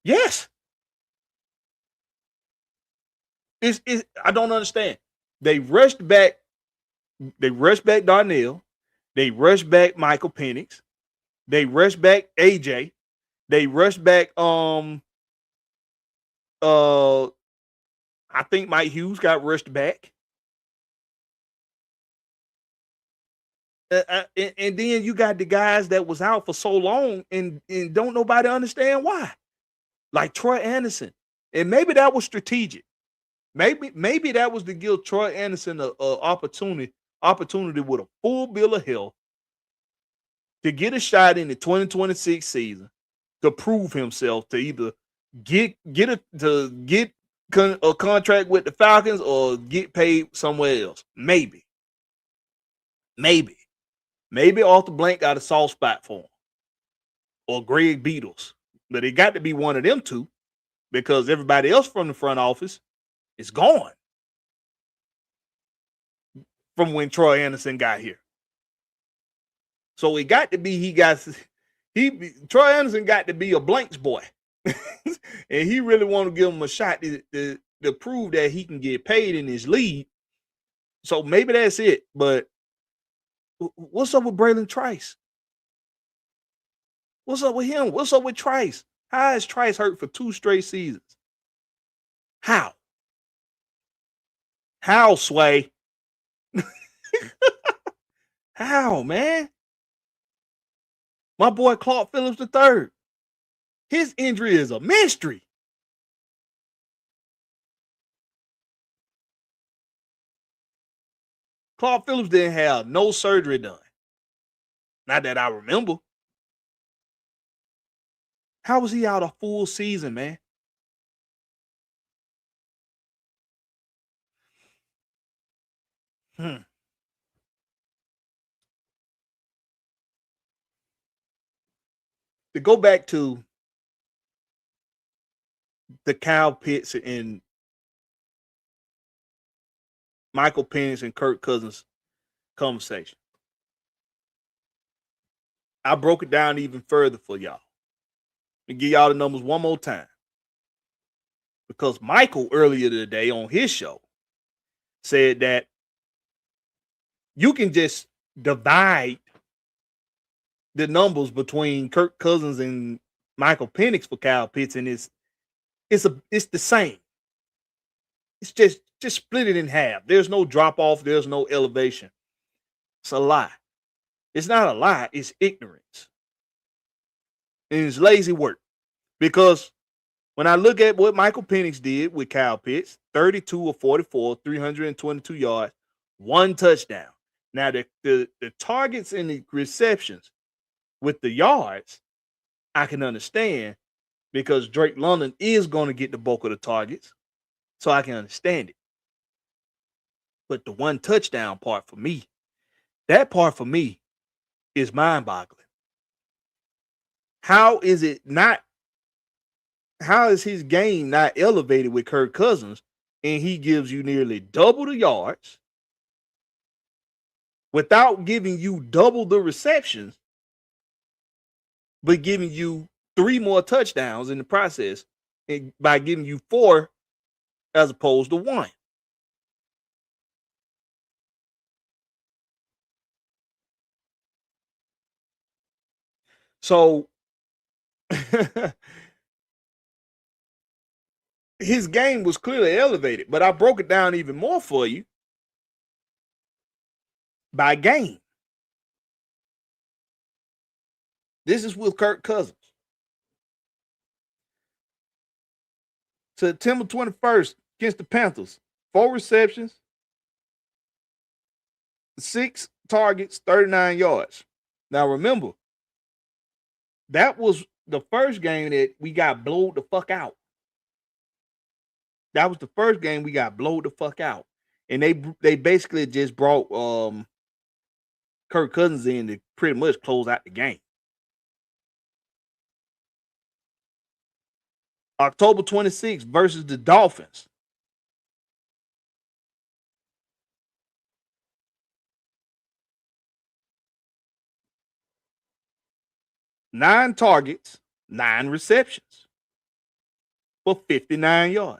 Yes. I don't understand. They rushed back Darnell. They rushed back Michael Penix. They rushed back AJ. They rushed back I think Mike Hughes got rushed back. And then you got the guys that was out for so long and don't nobody understand why. Like Troy Anderson. And maybe that was strategic. Maybe that was to give Troy Anderson an opportunity with a full bill of health to get a shot in the 2026 season to prove himself, to either get a contract with the Falcons or get paid somewhere else. Maybe Arthur Blank got a soft spot for him, or Greg Beatles, but it got to be one of them two because everybody else from the front office is gone from when Troy Anderson got here. So it got to be Troy Anderson got to be a Blanks boy. And he really want to give him a shot to prove that he can get paid in his league. So maybe that's it. But what's up with Braylon Trice? What's up with him? What's up with Trice? How is Trice hurt for 2 straight seasons? How? How, Sway? How, man? My boy Clark Phillips III. His injury is a mystery. Clark Phillips didn't have no surgery done. Not that I remember. How was he out a full season, man? To go back to the Kyle Pitts and Michael Penix and Kirk Cousins conversation, I broke it down even further for y'all. And give y'all the numbers one more time. Because Michael earlier today on his show said that you can just divide the numbers between Kirk Cousins and Michael Penix for Kyle Pitts, and it's the same. It's just split it in half. There's no drop off. There's no elevation. It's a lie. It's not a lie. It's ignorance. And it's lazy work. Because when I look at what Michael Penix did with Kyle Pitts, 32 of 44, 322 yards, 1 touchdown. Now, the targets and the receptions with the yards, I can understand because Drake London is going to get the bulk of the targets. So I can understand it. But the 1 touchdown part for me, that part for me is mind-boggling. How is his game not elevated with Kirk Cousins and he gives you nearly double the yards without giving you double the receptions, but giving you 3 more touchdowns in the process by giving you 4 as opposed to 1? So his game was clearly elevated, but I broke it down even more for you by game. This is with Kirk Cousins. September 21st against the Panthers, 4 receptions, 6 targets, 39 yards. Now remember, that was the first game that we got blowed the fuck out. That was the first game we got blowed the fuck out. And they basically just brought Kirk Cousins in to pretty much close out the game. October 26th versus the Dolphins. Nine targets, 9 receptions for 59 yards.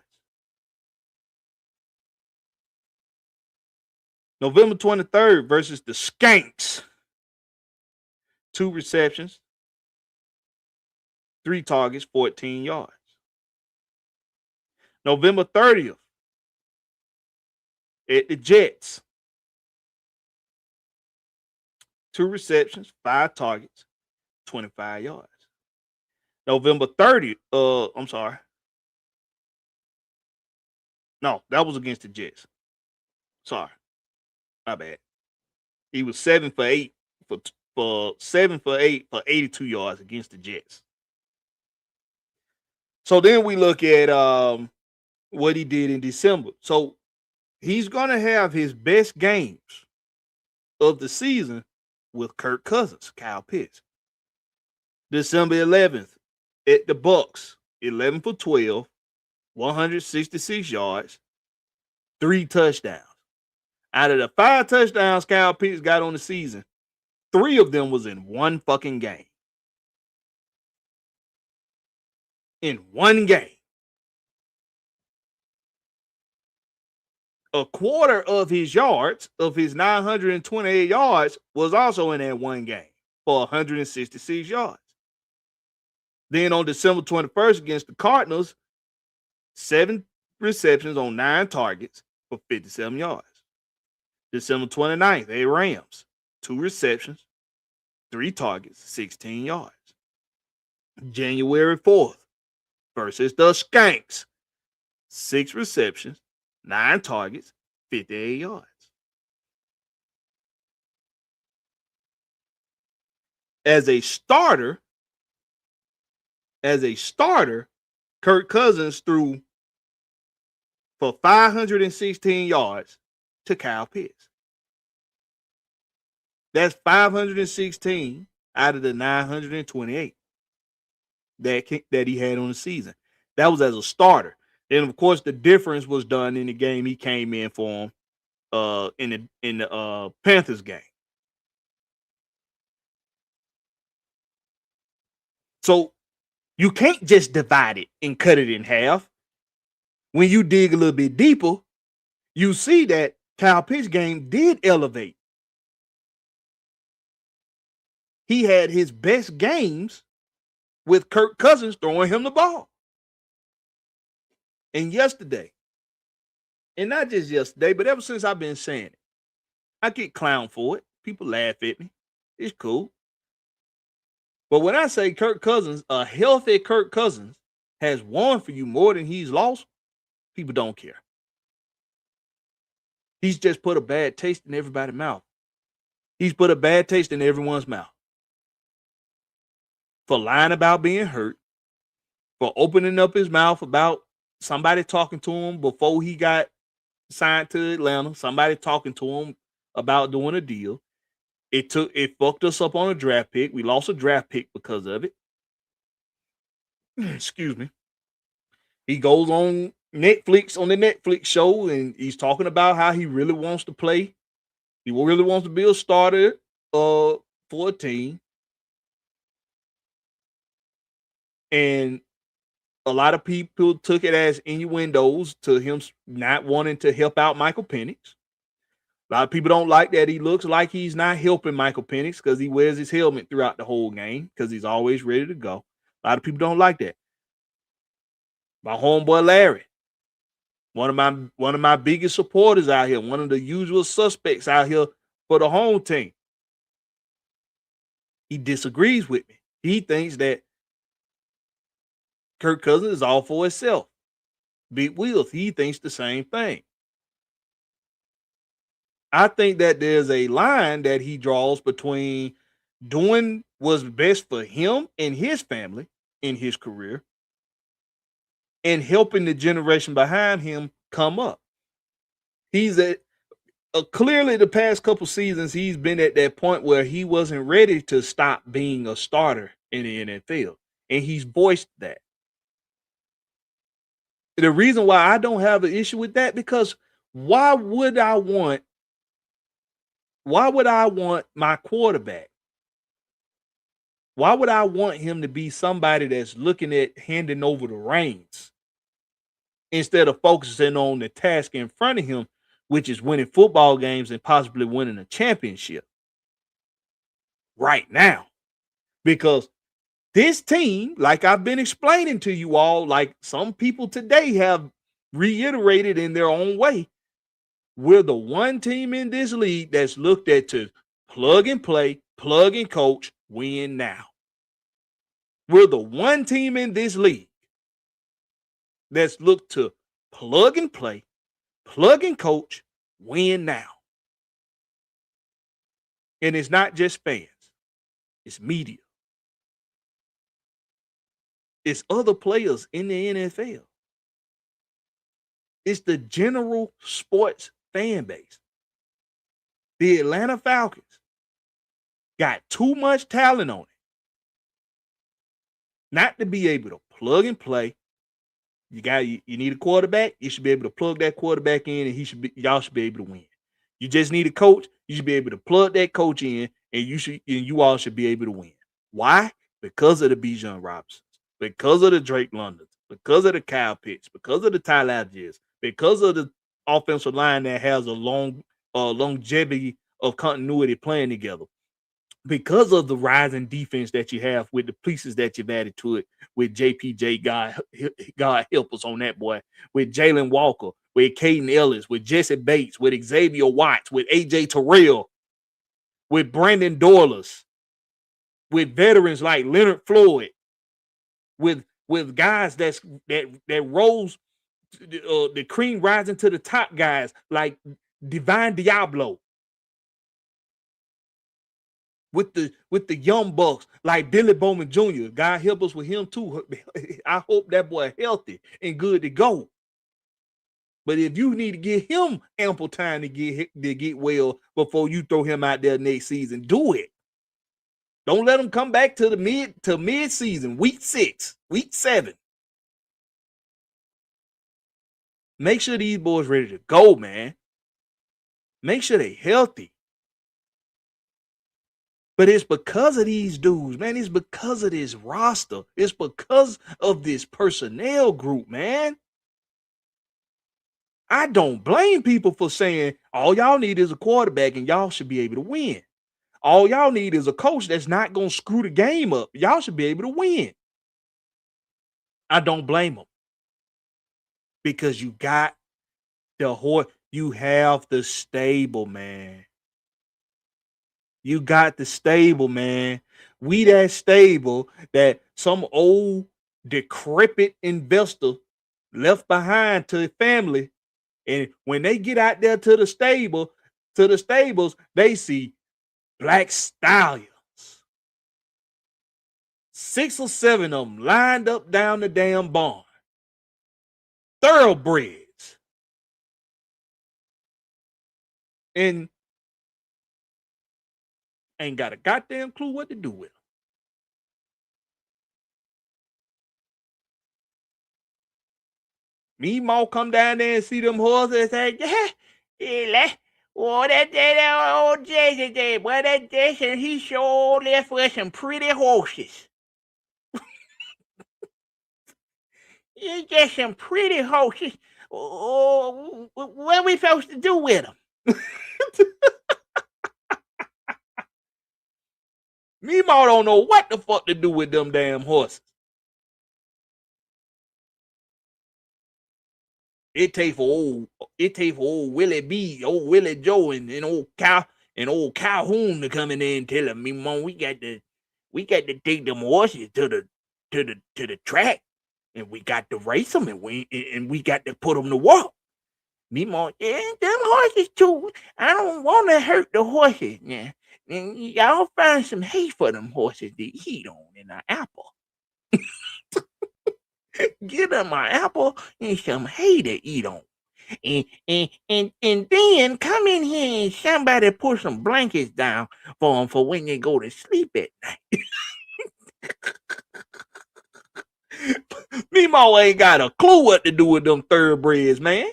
November 23rd versus the Skanks. 2 receptions, 3 targets, 14 yards. November 30th at the Jets. 2 receptions, 5 targets, 25 yards. November 30th, I'm sorry. No, that was against the Jets. Sorry. My bad. He was 7 for 8 for 7 for 8 for 82 yards against the Jets. So then we look at what he did in December. So he's gonna have his best games of the season with Kirk Cousins, Kyle Pitts. December 11th at the Bucks, 11 for 12, 166 yards, 3 touchdowns. Out of the 5 touchdowns Kyle Pitts got on the season, 3 of them was in one fucking game. In one game. A quarter of his yards, of his 928 yards, was also in that one game for 166 yards. Then on December 21st against the Cardinals, 7 receptions on 9 targets for 57 yards. December 29th, at Rams, 2 receptions, 3 targets, 16 yards. January 4th versus the Skanks, 6 receptions, 9 targets, 58 yards. As a starter, Kirk Cousins threw for 516 yards to Kyle Pitts. That's 516 out of the 928 that he had on the season. That was as a starter. And of course, the difference was done in the game he came in for him in the Panthers game. So you can't just divide it and cut it in half. When you dig a little bit deeper, you see that Kyle Pitts' game did elevate. He had his best games with Kirk Cousins throwing him the ball. And yesterday, and not just yesterday, but ever since I've been saying it, I get clowned for it. People laugh at me. It's cool. But when I say Kirk Cousins, a healthy Kirk Cousins has won for you more than he's lost, people don't care. He's just put a bad taste in everybody's mouth. He's put a bad taste in everyone's mouth. For lying about being hurt, for opening up his mouth about somebody talking to him before he got signed to Atlanta, somebody talking to him about doing a deal. It fucked us up on a draft pick. We lost a draft pick because of it. Excuse me. He goes on Netflix, on the Netflix show, and he's talking about how he really wants to play. He really wants to be a starter for a team. And a lot of people took it as innuendos to him not wanting to help out Michael Penix. A lot of people don't like that he looks like he's not helping Michael Penix because he wears his helmet throughout the whole game because he's always ready to go. A lot of people don't like that. My homeboy Larry, one of my biggest supporters out here, one of the usual suspects out here for the home team. He disagrees with me. He thinks that Kirk Cousins is all for himself. Big Wheels, he thinks the same thing. I think that there's a line that he draws between doing what's best for him and his family in his career and helping the generation behind him come up. He's clearly the past couple seasons, he's been at that point where he wasn't ready to stop being a starter in the NFL. And he's voiced that. The reason why I don't have an issue with that, because why would I want my quarterback? Why would I want him to be somebody that's looking at handing over the reins instead of focusing on the task in front of him, which is winning football games and possibly winning a championship right now? Because this team, like I've been explaining to you all, like some people today have reiterated in their own way, we're the one team in this league that's looked at to plug and play, plug and coach, win now. We're the one team in this league that's looked to plug and play, plug and coach, win now. And it's not just fans. It's media. It's other players in the NFL. It's the general sports fan base. The Atlanta Falcons got too much talent on it not to be able to plug and play. You need a quarterback. You should be able to plug that quarterback in, and y'all should be able to win. You just need a coach. You should be able to plug that coach in, and you all should be able to win. Why? Because of the Bijan Robinsons, because of the Drake Londons, because of the Kyle Pitts, because of the Tyler Algiers, because of the offensive line that has a long longevity of continuity playing together, because of the rising defense that you have with the pieces that you've added to it, with JPJ, God help us on that boy, with Jalen Walker, with Caden Ellis, with Jesse Bates, with Xavier Watts, with AJ Terrell, with Brandon Dorlus, with veterans like Leonard Floyd, with guys that rose the cream rising to the top guys like Divine Diablo, with the young bucks like Billy Bowman Jr. God help us with him too. I hope that boy healthy and good to go. But if you need to give him ample time to get well before you throw him out there next season, do it. Don't let him come back to mid season, week 6, week 7. Make sure these boys ready to go, man. Make sure they healthy. But it's because of these dudes, man. It's because of this roster. It's because of this personnel group, man. I don't blame people for saying all y'all need is a quarterback and y'all should be able to win. All y'all need is a coach that's not going to screw the game up. Y'all should be able to win. I don't blame them. Because you got you have the stable, man. You got the stable, man. We that stable that some old decrepit investor left behind to his family. And when they get out there to the stables, they see black stallions. 6 or 7 of them lined up down the damn barn. Thoroughbreds. And ain't got a goddamn clue what to do with them. Meemaw come down there and see them horses and say, yeah, well, that old Jason there, boy, that Jason, he sure left for some pretty horses. You get some pretty horses. Oh, what are we supposed to do with them? Meemaw don't know what the fuck to do with them damn horses. It take for old Willie B, old Willie Joe, and old Calhoun to come in there and tell him, Meemaw, we got to take them horses to the track, and we got to race them, and we got to put them to work. Meemaw, yeah, them horses too. I don't want to hurt the horses. Yeah. And y'all find some hay for them horses to eat on in an apple. Get them an apple and some hay to eat on. And then come in here and somebody put some blankets down for them for when they go to sleep at night. Meemaw ain't got a clue what to do with them thoroughbreds, man.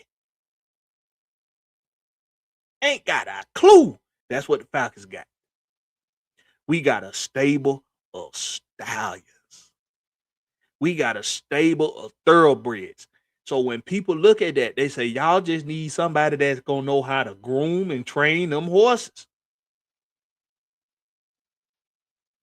Ain't got a clue. That's what the Falcons got. We got a stable of stallions. We got a stable of thoroughbreds. So when people look at that, they say, y'all just need somebody that's going to know how to groom and train them horses.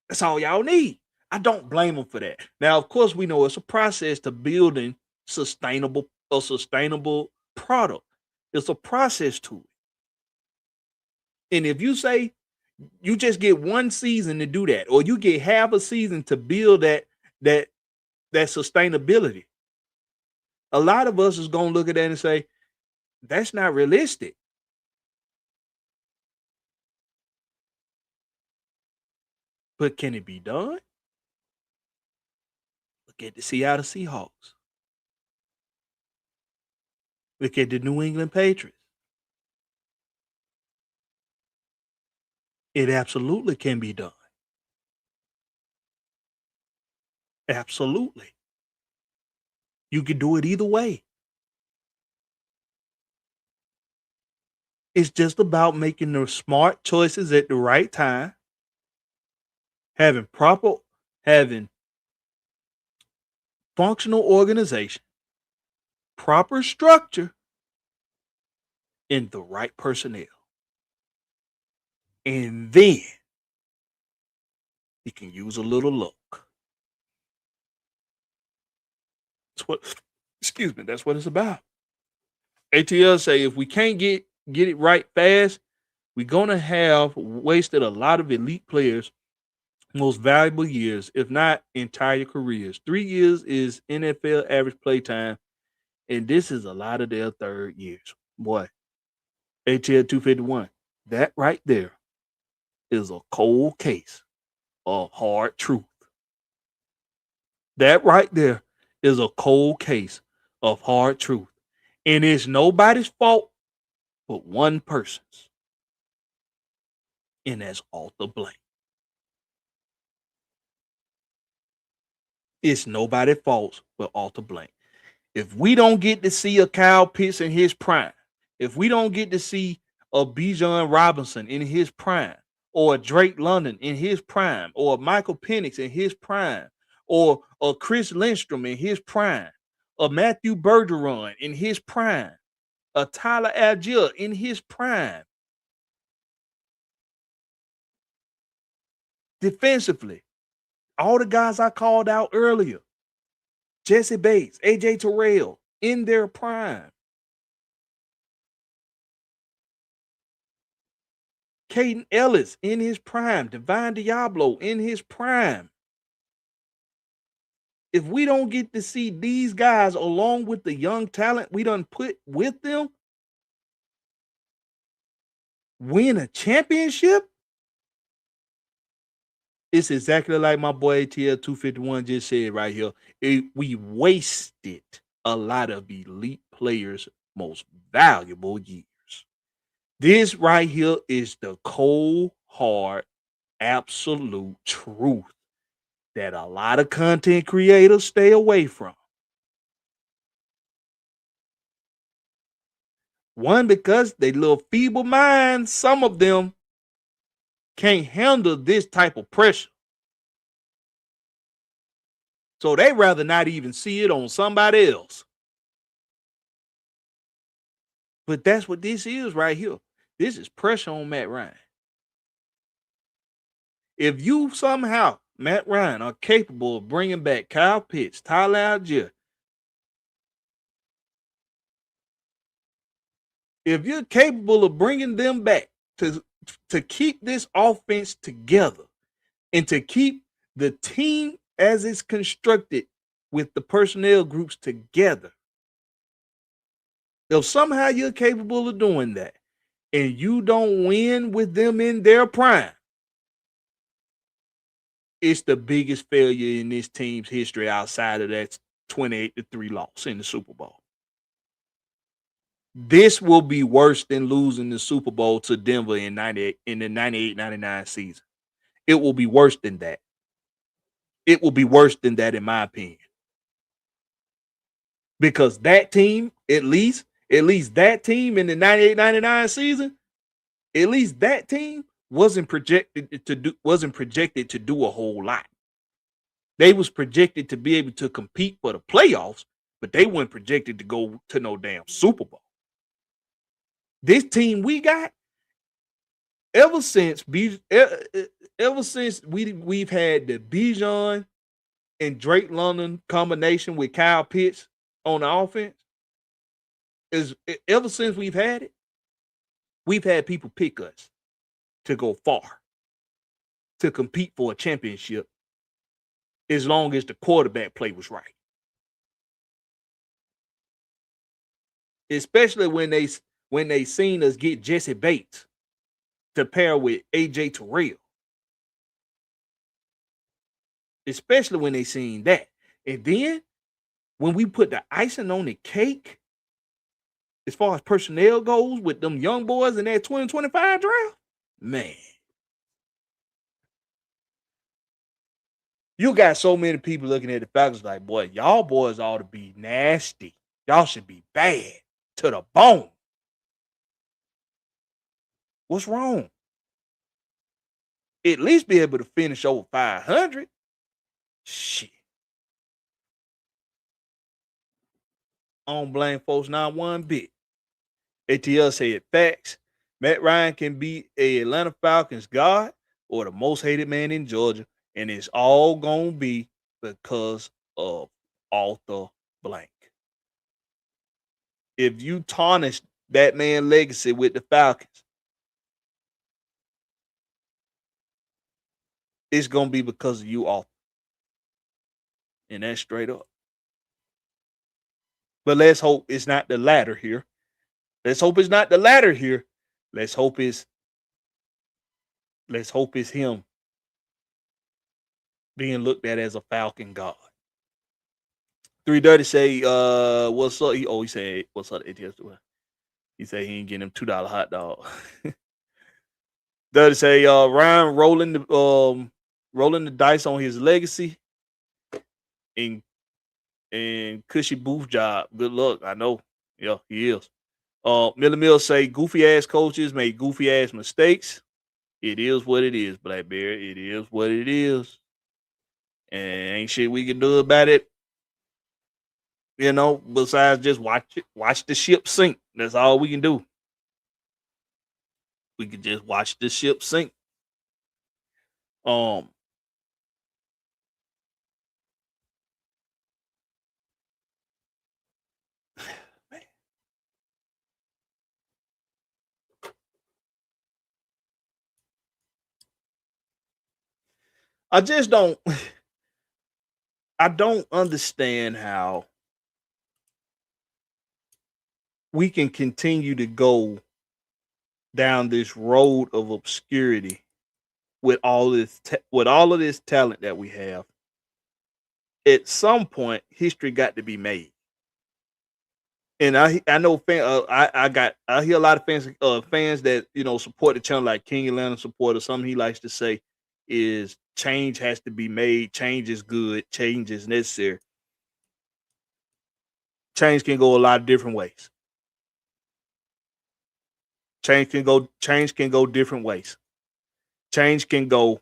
That's all y'all need. I don't blame them for that. Now, of course, we know it's a process to building a sustainable product. It's a process to it. And if you say you just get one season to do that, or you get half a season to build that sustainability, a lot of us is going to look at that and say, that's not realistic. But can it be done? Look at the Seattle Seahawks. Look at the New England Patriots. It absolutely can be done. Absolutely. You can do it either way. It's just about making the smart choices at the right time, having functional organization, proper structure, and the right personnel. And then you can use a little luck. That's what it's about. ATL say if we can't get it right fast, we're gonna have wasted a lot of elite players' most valuable years, if not entire careers. 3 years is NFL average play time, and this is a lot of their third years. Boy, ATL 251. That right there is a cold case of hard truth. That right there is a cold case of hard truth. And it's nobody's fault but one person's. And that's Arthur Blank. It's nobody's fault but Arthur Blank. If we don't get to see a Kyle Pitts in his prime, if we don't get to see a Bijan Robinson in his prime, or a Drake London in his prime, or a Michael Penix in his prime, or a Chris Lindstrom in his prime, a Matthew Bergeron in his prime, a Tyler Algier in his prime. Defensively, all the guys I called out earlier, Jesse Bates, AJ Terrell, in their prime. Caden Ellis in his prime. Divine Diablo in his prime. If we don't get to see these guys along with the young talent we done put with them win a championship, it's exactly like my boy ATL 251 just said right here. We wasted a lot of elite players' most valuable years. This right here is the cold, hard, absolute truth that a lot of content creators stay away from. One, because they little feeble minds, some of them can't handle this type of pressure. So they rather not even see it on somebody else. But that's what this is right here. This is pressure on Matt Ryan. If you somehow, Matt Ryan, are capable of bringing back Kyle Pitts, Tyler Algier, if you're capable of bringing them back to keep this offense together and to keep the team as it's constructed with the personnel groups together, if somehow you're capable of doing that and you don't win with them in their prime, it's the biggest failure in this team's history outside of that 28-3 loss in the Super Bowl. This will be worse than losing the Super Bowl to Denver in the 98-99 season. It will be worse than that. It will be worse than that, in my opinion. Because that team, at least that team in the 98-99 season, at least that team wasn't projected to do a whole lot. They was projected to be able to compete for the playoffs, but they weren't projected to go to no damn Super Bowl. This team we got, ever since we've had the Bijan and Drake London combination with Kyle Pitts on the offense, ever since we've had it, we've had people pick us to go far, to compete for a championship, as long as the quarterback play was right. Especially when they seen us get Jesse Bates to pair with AJ Terrell. Especially when they seen that. And then when we put the icing on the cake, as far as personnel goes with them young boys in that 2025 draft, man. You got so many people looking at the Falcons like, boy, y'all boys ought to be nasty. Y'all should be bad to the bone. What's wrong? At least be able to finish over 500. Shit. I don't blame folks not one bit. ATL said facts. Matt Ryan can be a Atlanta Falcons god or the most hated man in Georgia, and it's all gonna be because of Arthur Blank. If you tarnish that man's legacy with the Falcons, it's gonna be because of you, Arthur. And that's straight up. But let's hope it's not the latter here. Let's hope it's not the latter here. Let's hope it's him being looked at as a Falcon god. 330 say, what's up? He said, what's up, ATS? He said he ain't getting him $2 hot dog. 30 say, Ryan rolling the dice on his legacy and cushy booth job. Good luck. I know. Yeah, he is. Mill say goofy ass coaches make goofy ass mistakes. It is what it is, Blakberry. It is what it is. And ain't shit we can do about it. You know, besides just watch the ship sink. That's all we can do. We can just watch the ship sink. I just don't understand how we can continue to go down this road of obscurity with all of this talent that we have. At some point, history got to be made. And I know I hear a lot of fans that support the channel, like King Atlanta supporter. Something he likes to say is change has to be made. Change is good. Change is necessary. Change can go a lot of different ways. Change can go different ways. Change can go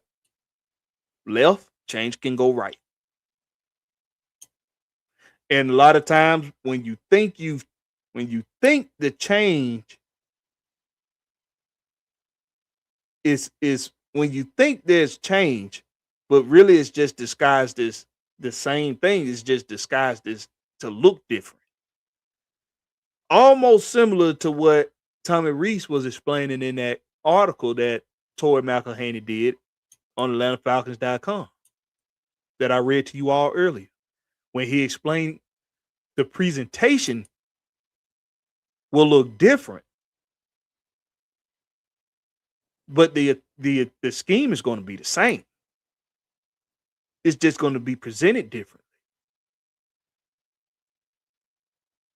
left. Change can go right. And a lot of times when you think the change is when you think there's change, but really it's just disguised as the same thing. It's just disguised as to look different. Almost similar to what Tommy Reese was explaining in that article that Torrey McElhaney did on AtlantaFalcons.com that I read to you all earlier, when he explained the presentation will look different, but the scheme is going to be the same. It's just going to be presented differently.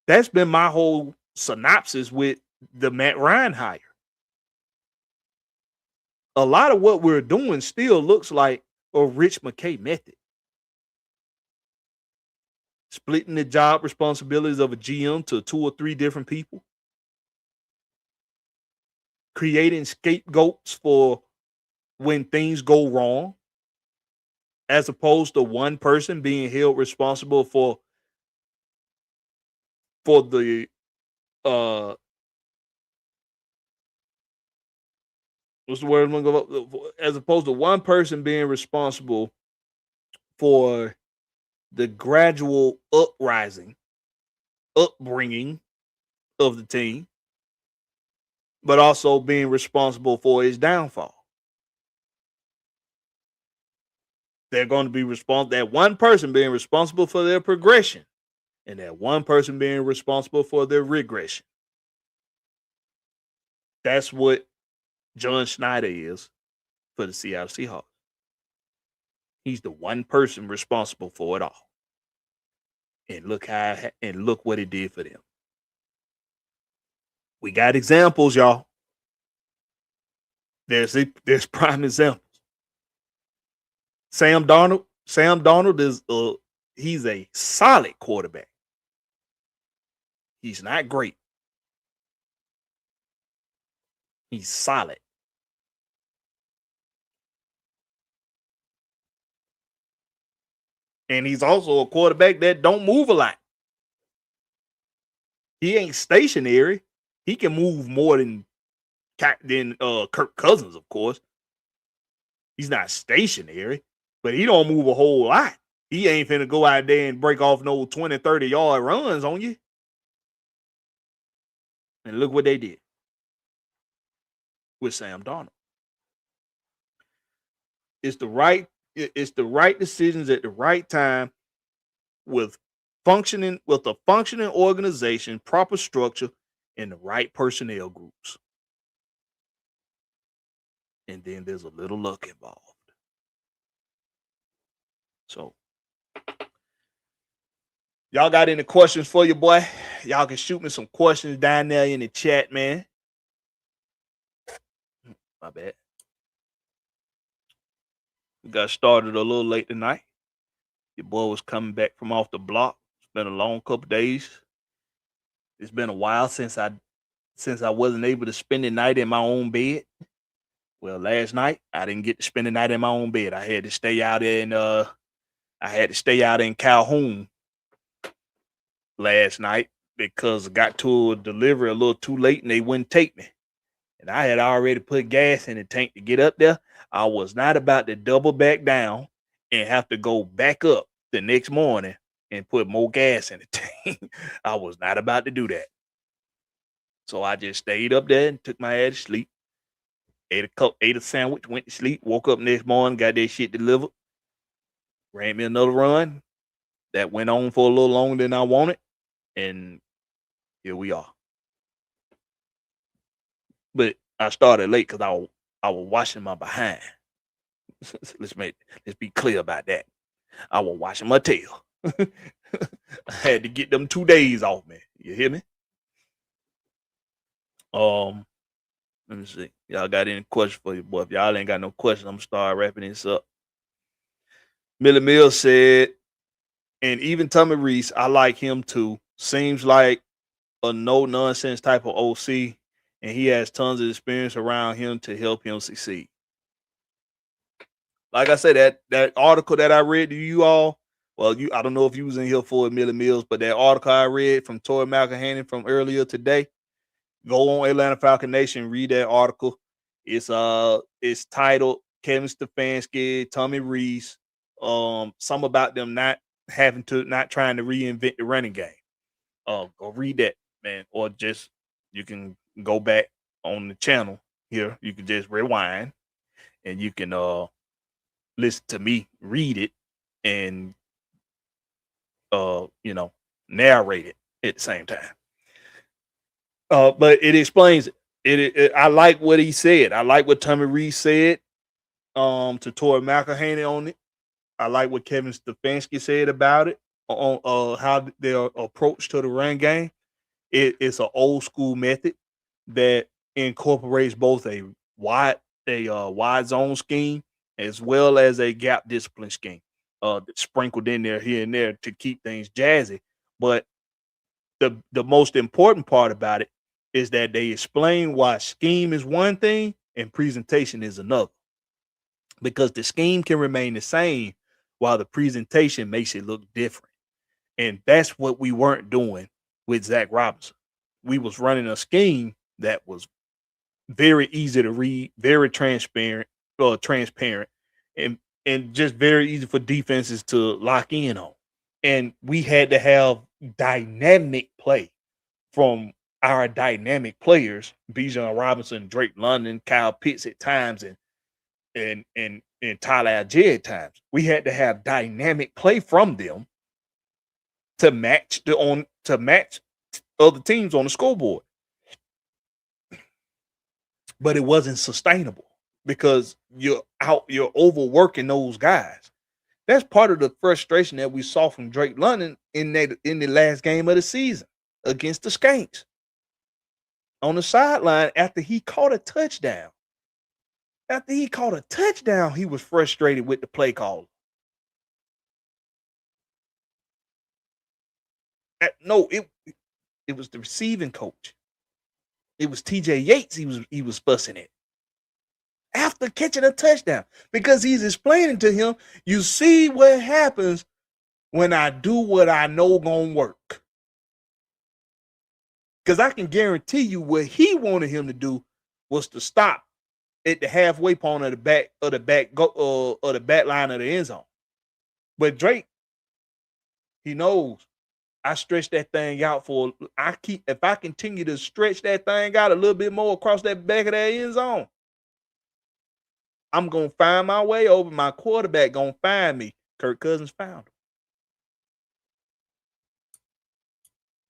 That's been my whole synopsis with the Matt Ryan hire. A lot of what we're doing still looks like a Rich McKay method. Splitting the job responsibilities of a GM to 2 or 3 different people. Creating scapegoats for when things go wrong, as opposed to one person being held responsible for the what's the word I'm gonna go, as opposed to one person being responsible for the gradual upbringing of the team, but also being responsible for its downfall. They're going to be responsible, that one person being responsible for their progression, and that one person being responsible for their regression. That's what John Schneider is for the Seattle Seahawks. He's the one person responsible for it all. And look what it did for them. We got examples, y'all. There's prime examples. Sam Darnold is he's a solid quarterback. He's not great. He's solid. And he's also a quarterback that don't move a lot. He ain't stationary. He can move more than Kirk Cousins, of course. He's not stationary, but he don't move a whole lot. He ain't finna go out there and break off no 20, 30-yard runs on you. And look what they did with Sam Darnold. It's the right decisions at the right time with a functioning organization, proper structure, and the right personnel groups. And then there's a little luck involved. So, y'all got any questions for your boy? Y'all can shoot me some questions down there in the chat, man. My bad. We got started a little late tonight. Your boy was coming back from off the block. It's been a long couple days. It's been a while since I wasn't able to spend the night in my own bed. Well, last night I didn't get to spend the night in my own bed. I had to stay out in Calhoun last night because I got to a delivery a little too late and they wouldn't take me. And I had already put gas in the tank to get up there. I was not about to double back down and have to go back up the next morning and put more gas in the tank. I was not about to do that. So I just stayed up there and took my ass to sleep. Ate a sandwich, went to sleep, woke up next morning, got that shit delivered. Ran me another run. That went on for a little longer than I wanted. And here we are. But I started late because I was washing my behind. Let's be clear about that. I was washing my tail. I had to get them 2 days off me. You hear me? Let me see. Y'all got any questions for you, boy? If y'all ain't got no questions, I'm gonna start wrapping this up. Millie Mills said, and even Tommy Reese, I like him too. Seems like a no-nonsense type of OC, and he has tons of experience around him to help him succeed. Like I said, that article that I read to you all, well, I don't know if you was in here for it, Millie Mills, but that article I read from Tori McElhaney from earlier today, go on Atlanta Falcon Nation, read that article. It's titled Kevin Stefanski, Tommy Reese, some about them not trying to reinvent the running game. Go read that, man, or just you can go back on the channel here. You can just rewind and you can listen to me read it and narrate it at the same time. But it explains it. I like what he said. I like what Tommy Reese said to Tori McElhaney on it. I like what Kevin Stefanski said about it on how their approach to the run game. It's an old school method that incorporates both a wide zone scheme as well as a gap discipline scheme, sprinkled in there here and there to keep things jazzy. But the most important part about it is that they explain why scheme is one thing and presentation is another, because the scheme can remain the same while the presentation makes it look different. And that's what we weren't doing with Zach Robinson. We was running a scheme that was very easy to read, very transparent, and just very easy for defenses to lock in on. And we had to have dynamic play from our dynamic players, Bijan Robinson, Drake London, Kyle Pitts at times, and Tyler Algier at times. We had to have dynamic play from them to match other teams on the scoreboard. But it wasn't sustainable because you're overworking those guys. That's part of the frustration that we saw from Drake London in the last game of the season against the Skanks. On the sideline, after he caught a touchdown. He was frustrated with the play caller. No, it was the receiving coach. It was TJ Yates he was fussing at after catching a touchdown, because he's explaining to him, you see what happens when I do what I know gonna work. Because I can guarantee you what he wanted him to do was to stop at the halfway point of the back line of the end zone. But Drake, he knows I stretch that thing out if I continue to stretch that thing out a little bit more across that back of that end zone, I'm gonna find my way over. My quarterback gonna find me. Kirk Cousins found him.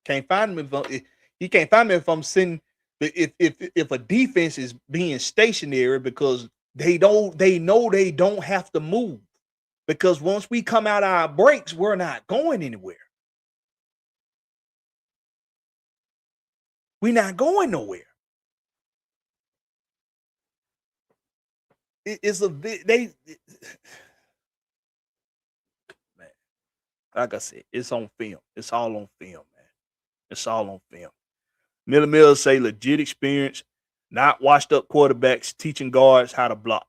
Can't find him he can't find me if I'm sitting. If a defense is being stationary because they know they don't have to move, because once we come out our breaks, we're not going anywhere. We're not going nowhere. Man, like I said, it's on film. It's all on film, man. It's all on film. Miller say legit experience, not washed up quarterbacks teaching guards how to block.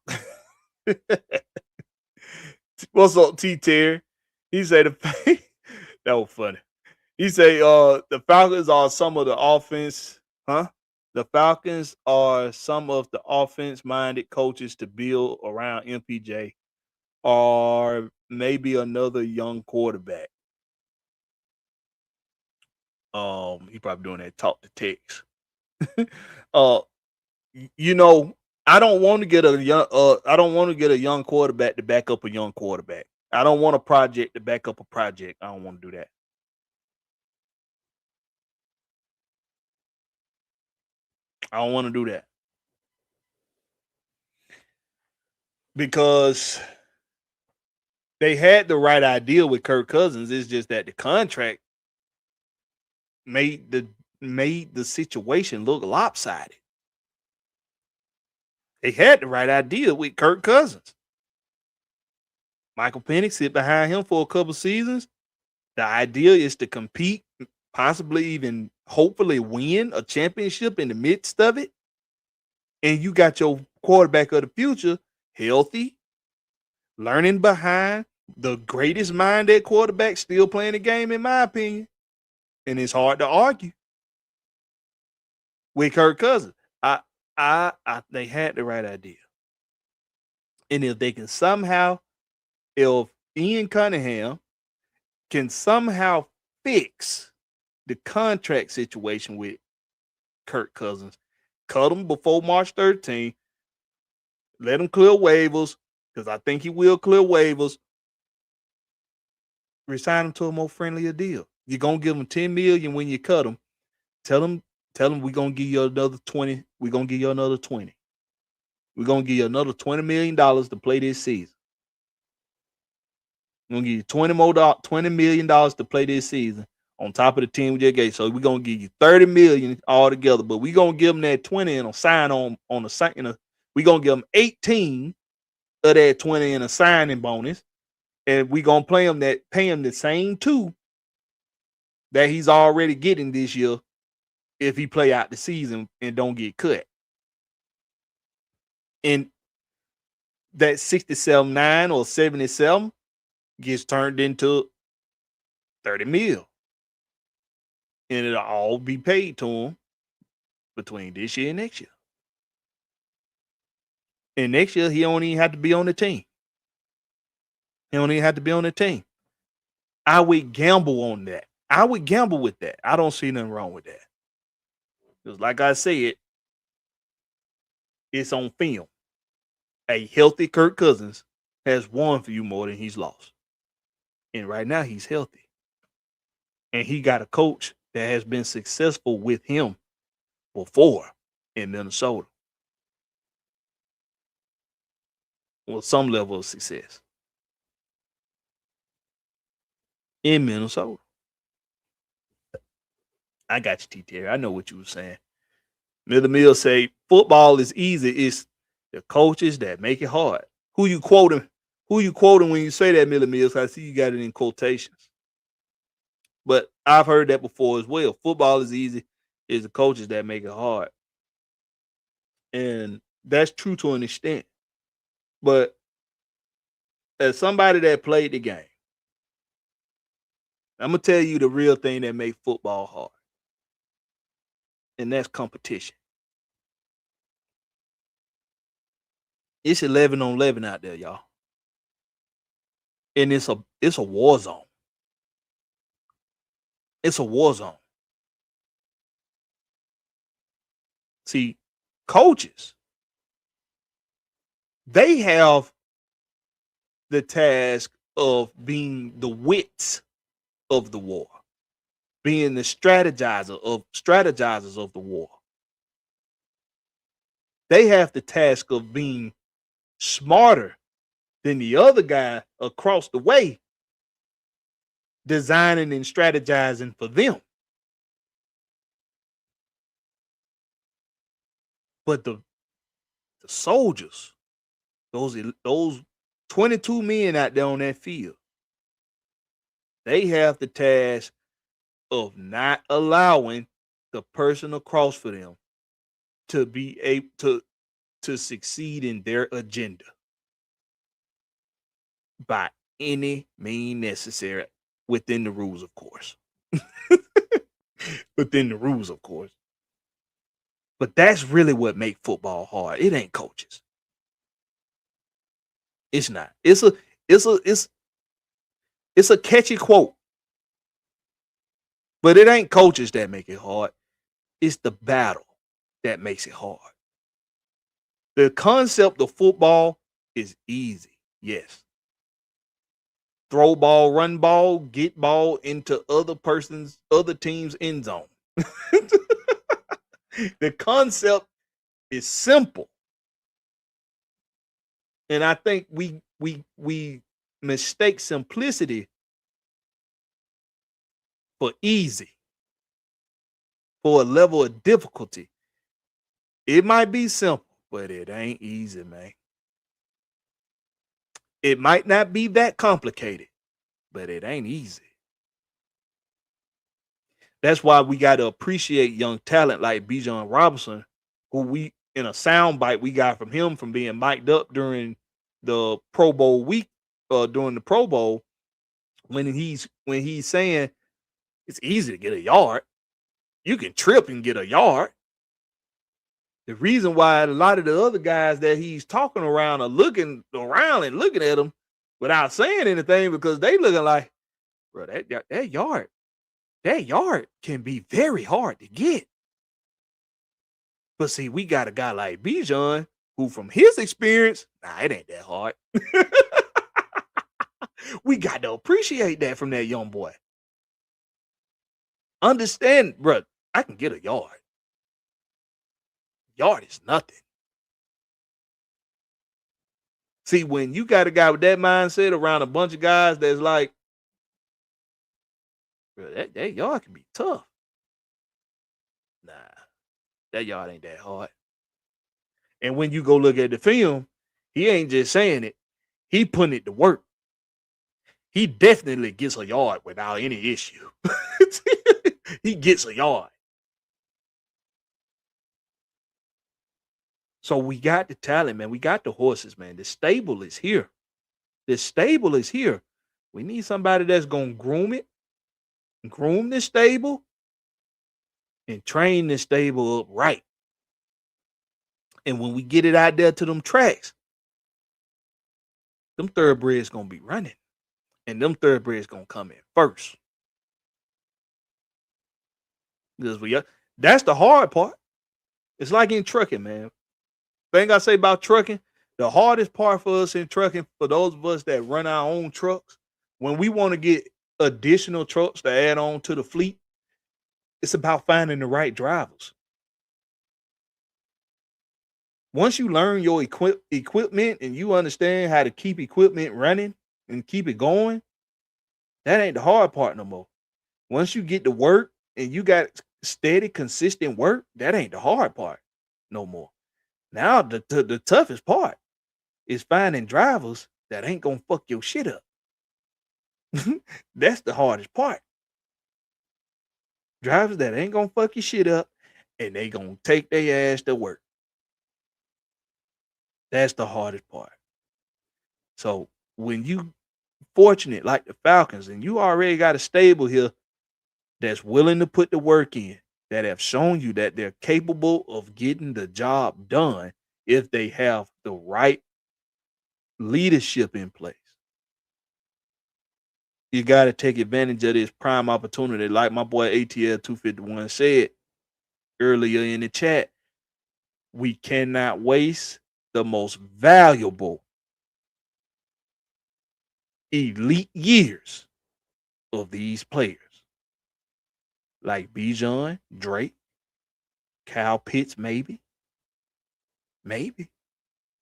What's up, T Terry? He said that was funny. He say the Falcons are some of the offense, The Falcons are some of the offense-minded coaches to build around MPJ, or maybe another young quarterback. He probably doing that talk to text. I don't want to get a young quarterback to back up a young quarterback. I don't want a project to back up a project. I don't want to do that. I don't want to do that. Because they had the right idea with Kirk Cousins. It's just that the contract made the situation look lopsided. They had the right idea with Kirk Cousins. Michael Penix sit behind him for a couple seasons. The idea is to compete, possibly even hopefully win a championship in the midst of it. And you got your quarterback of the future healthy, learning behind the greatest mind at quarterback, still playing the game, in my opinion. And it's hard to argue with Kirk Cousins. They had the right idea. And if they can somehow, if Ian Cunningham can somehow fix the contract situation with Kirk Cousins, cut him before March 13th, let him clear waivers, because I think he will clear waivers, resign him to a more friendlier deal. You're going to give him $10 million when you cut him. Tell him we're going to give you another 20. We're going to give you another 20. We're going to give you another $20 million to play this season. We're going to give you $20 million to play this season on top of the 10 we just gave. So we're gonna give you 30 million all together, but we're gonna give them that 20 and a sign on the sign. We're gonna give them 18 of that 20 and a signing bonus, and we're gonna pay him the same 2 that he's already getting this year if he play out the season and don't get cut. And that 67.9 or 77 gets turned into 30 mil. And it'll all be paid to him between this year and next year. And next year, he don't even have to be on the team. He don't even have to be on the team. I would gamble on that. I would gamble with that. I don't see nothing wrong with that. Because like I said, it's on film. A healthy Kirk Cousins has won for you more than he's lost. And right now, he's healthy. And he got a coach that has been successful with him before in Minnesota. Well, some level of success in Minnesota. I got you, T-Terry. I know what you were saying. Miller Mill say football is easy. It's the coaches that make it hard. Who you quoting? Who you quoting when you say that, Miller Mills? I see you got it in quotations. But I've heard that before as well. Football is easy. It's the coaches that make it hard. And that's true to an extent. But as somebody that played the game, I'm going to tell you the real thing that makes football hard. And that's competition. It's 11 on 11 out there, y'all. And it's a war zone. It's a war zone. See, coaches, they have the task of being the wits of the war, being the strategizers of the war. They have the task of being smarter than the other guy across the way, designing and strategizing for them. But the soldiers, those 22 men out there on that field, they have the task of not allowing the person across for them to be able to succeed in their agenda by any means necessary, within the rules, of course. Within the rules, of course. But that's really what makes football hard. It ain't coaches. It's not. It's a catchy quote. But it ain't coaches that make it hard. It's the battle that makes it hard. The concept of football is easy. Yes. Throw ball, run ball, get ball into other team's end zone. The concept is simple. And I think we mistake simplicity for easy, for a level of difficulty. It might be simple, but it ain't easy, man. It might not be that complicated, but it ain't easy. That's why we got to appreciate young talent like Bijan Robinson, who we, in a soundbite we got from him from being mic'd up during the Pro Bowl week, during the Pro Bowl, when he's saying it's easy to get a yard. You can trip and get a yard. The reason why a lot of the other guys that he's talking around are looking around and looking at him without saying anything, because they looking like, bro, that yard can be very hard to get. But see, we got a guy like Bijan who, from his experience, it ain't that hard. We got to appreciate that from that young boy. Understand, bro, I can get a yard. Yard is nothing. See, when you got a guy with that mindset around a bunch of guys that's like, Bro, that yard can be tough. Nah, that yard ain't that hard. And when you go look at the film, he ain't just saying it. He putting it to work. He definitely gets a yard without any issue. He gets a yard. So we got the talent, man. We got the horses, man. The stable is here. The stable is here. We need somebody that's going to groom it, groom the stable, and train the stable up right. And when we get it out there to them tracks, them thoroughbreds going to be running. And them thoroughbreds going to come in first. Because that's the hard part. It's like in trucking, man. Thing I say about trucking, the hardest part for us in trucking, for those of us that run our own trucks, when we want to get additional trucks to add on to the fleet, it's about finding the right drivers. Once you learn your equipment and you understand how to keep equipment running and keep it going, that ain't the hard part no more. Once you get to work and you got steady, consistent work, that ain't the hard part no more. Now the toughest part is finding drivers that ain't gonna fuck your shit up. That's the hardest part. Drivers that ain't gonna fuck your shit up and they gonna take their ass to work. That's the hardest part. So when you fortunate like the Falcons and you already got a stable here that's willing to put the work in, that have shown you that they're capable of getting the job done if they have the right leadership in place. You got to take advantage of this prime opportunity. Like my boy ATL 251 said earlier in the chat, we cannot waste the most valuable elite years of these players. Like Bijan, Drake, Kyle Pitts, maybe.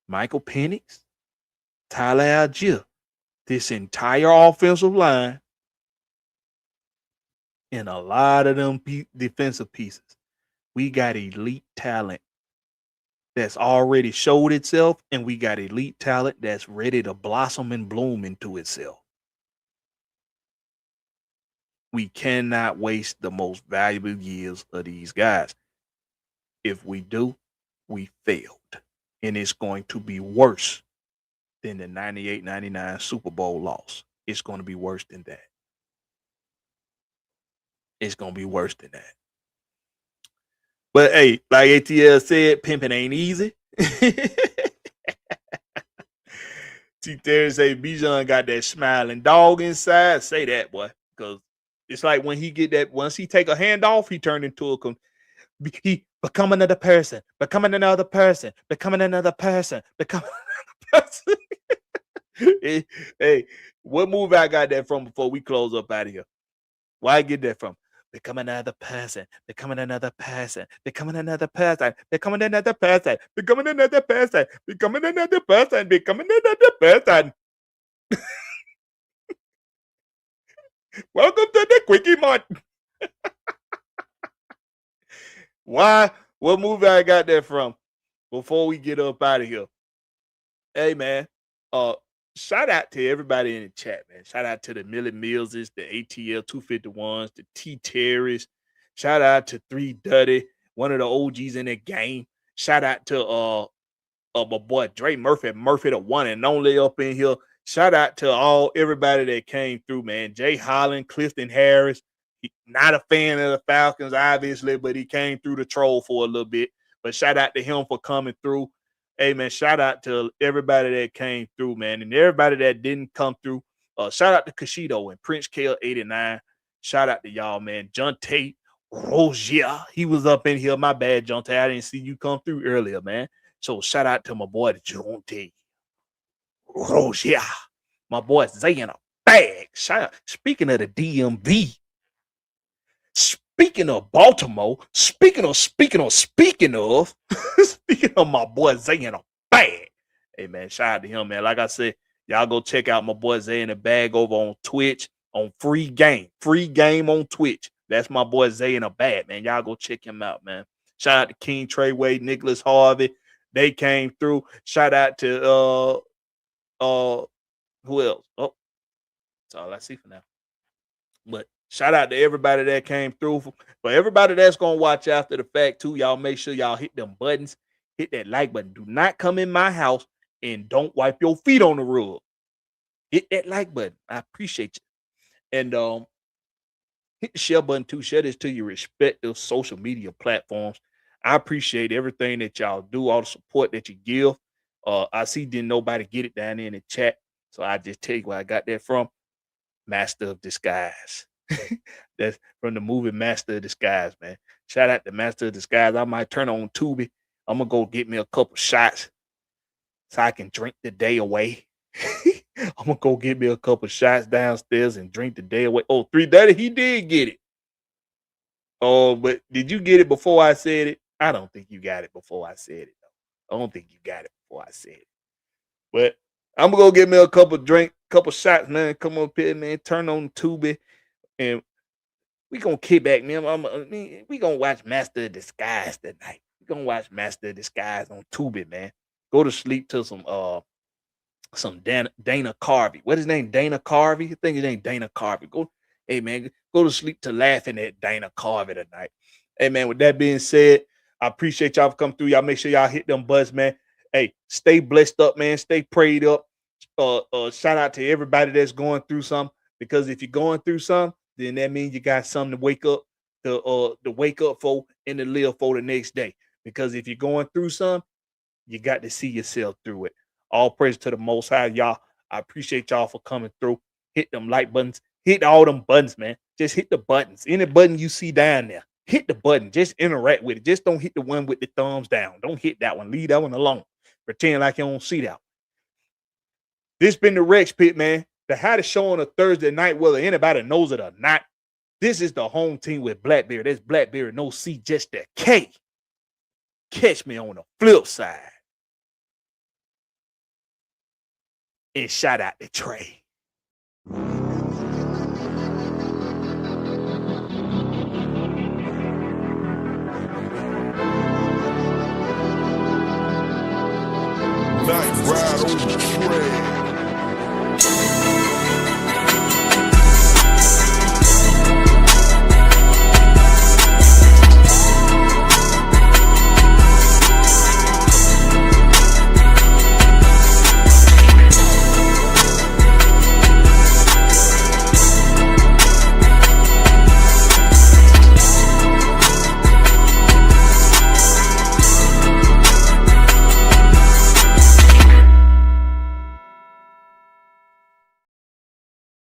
Michael Penix, Tyler Algier. This entire offensive line and a lot of them defensive pieces. We got elite talent that's already showed itself, and we got elite talent that's ready to blossom and bloom into itself. We cannot waste the most valuable years of these guys. If we do, we failed. And it's going to be worse than the 98-99 Super Bowl loss. It's going to be worse than that. It's going to be worse than that. But hey, like ATL said, pimping ain't easy. T. Terry say Bijan got that smiling dog inside. Say that, boy. Because it's like when he get that, once he take a handoff, he turned into he become another person, becoming another person, becoming another person, becoming another person. Hey, what movie I got that from before we close up out of here? Where I get that from? Become another person, becoming another person, becoming another person, becoming another person, becoming another person, becoming another person, becoming another person. Welcome to the Quickie Mart. Why? What movie I got that from? Before we get up out of here. Hey man, shout out to everybody in the chat, man. Shout out to the Millie Millses, the ATL 251s, the T Terrys. Shout out to 3 Duddy, one of the OGs in the game. Shout out to my boy Dre Murphy the one and only up in here. Shout out to everybody that came through, man. Jay Holland, Clifton Harris. Not a fan of the Falcons, obviously, but he came through the troll for a little bit. But shout out to him for coming through. Hey, man, shout out to everybody that came through, man. And everybody that didn't come through, shout out to Kashido and Prince Kale 89. Shout out to y'all, man. John Tate, Rozier, he was up in here. My bad, John Tate. I didn't see you come through earlier, man. So shout out to my boy, John Tate. Rozier, my boy Zay in a bag. Shout out. Speaking of the DMV, speaking of Baltimore, speaking of my boy Zay in a bag. Hey man, shout out to him, man. Like I said, y'all go check out my boy Zay in a bag over on Twitch. on free game on Twitch. That's my boy Zay in a bad, man. Y'all go check him out, man. Shout out to King Treyway, Nicholas Harvey. They came through. Shout out to who else? Oh, that's all I see for now. But shout out to everybody that came through. For everybody that's gonna watch after the fact too, y'all make sure y'all hit them buttons, hit that like button. Do not come in my house and don't wipe your feet on the rug. Hit that like button. I appreciate you. And hit the share button too. Share this to your respective social media platforms. I appreciate everything that y'all do, all the support that you give. I see didn't nobody get it down there in the chat. So I just tell you where I got that from. Master of Disguise. That's from the movie Master of Disguise, man. Shout out to Master of Disguise. I might turn on Tubi. I'm going to go get me a couple shots so I can drink the day away. I'm going to go get me a couple shots downstairs and drink the day away. Oh, 3:30, he did get it. Oh, but did you get it before I said it? I don't think you got it before I said it, though. I don't think you got it before I said it. But I'm going to go get me a couple shots, man. Come up here, man. Turn on Tubi. And we going to kick back, man. We going to watch Master of Disguise tonight. We going to watch Master of Disguise on Tubi, man. Go to sleep to some Dana Carvey. What is his name? Dana Carvey? I think his name Dana Carvey. Hey, man, go to sleep to laughing at Dana Carvey tonight. Hey, man, with that being said, I appreciate y'all for coming through. Y'all make sure y'all hit them buttons, man. Hey, stay blessed up, man. Stay prayed up. Shout out to everybody that's going through something, because if you're going through something, then that means you got something to wake up for and to live for the next day. Because if you're going through something, you got to see yourself through it. All praise to the Most High, y'all. I appreciate y'all for coming through. Hit them like buttons. Hit all them buttons, man. Just hit the buttons. Any button you see down there, hit the button. Just interact with it. Just don't hit the one with the thumbs down. Don't hit that one. Leave that one alone. Pretend like you don't see that one. This been the Rex Pit, man. The hottest show on a Thursday night, whether anybody knows it or not. This is the home team with Blakberry. That's Blakberry, no C, just a K. Catch me on the flip side. And shout out to Trey. Night ride on the train.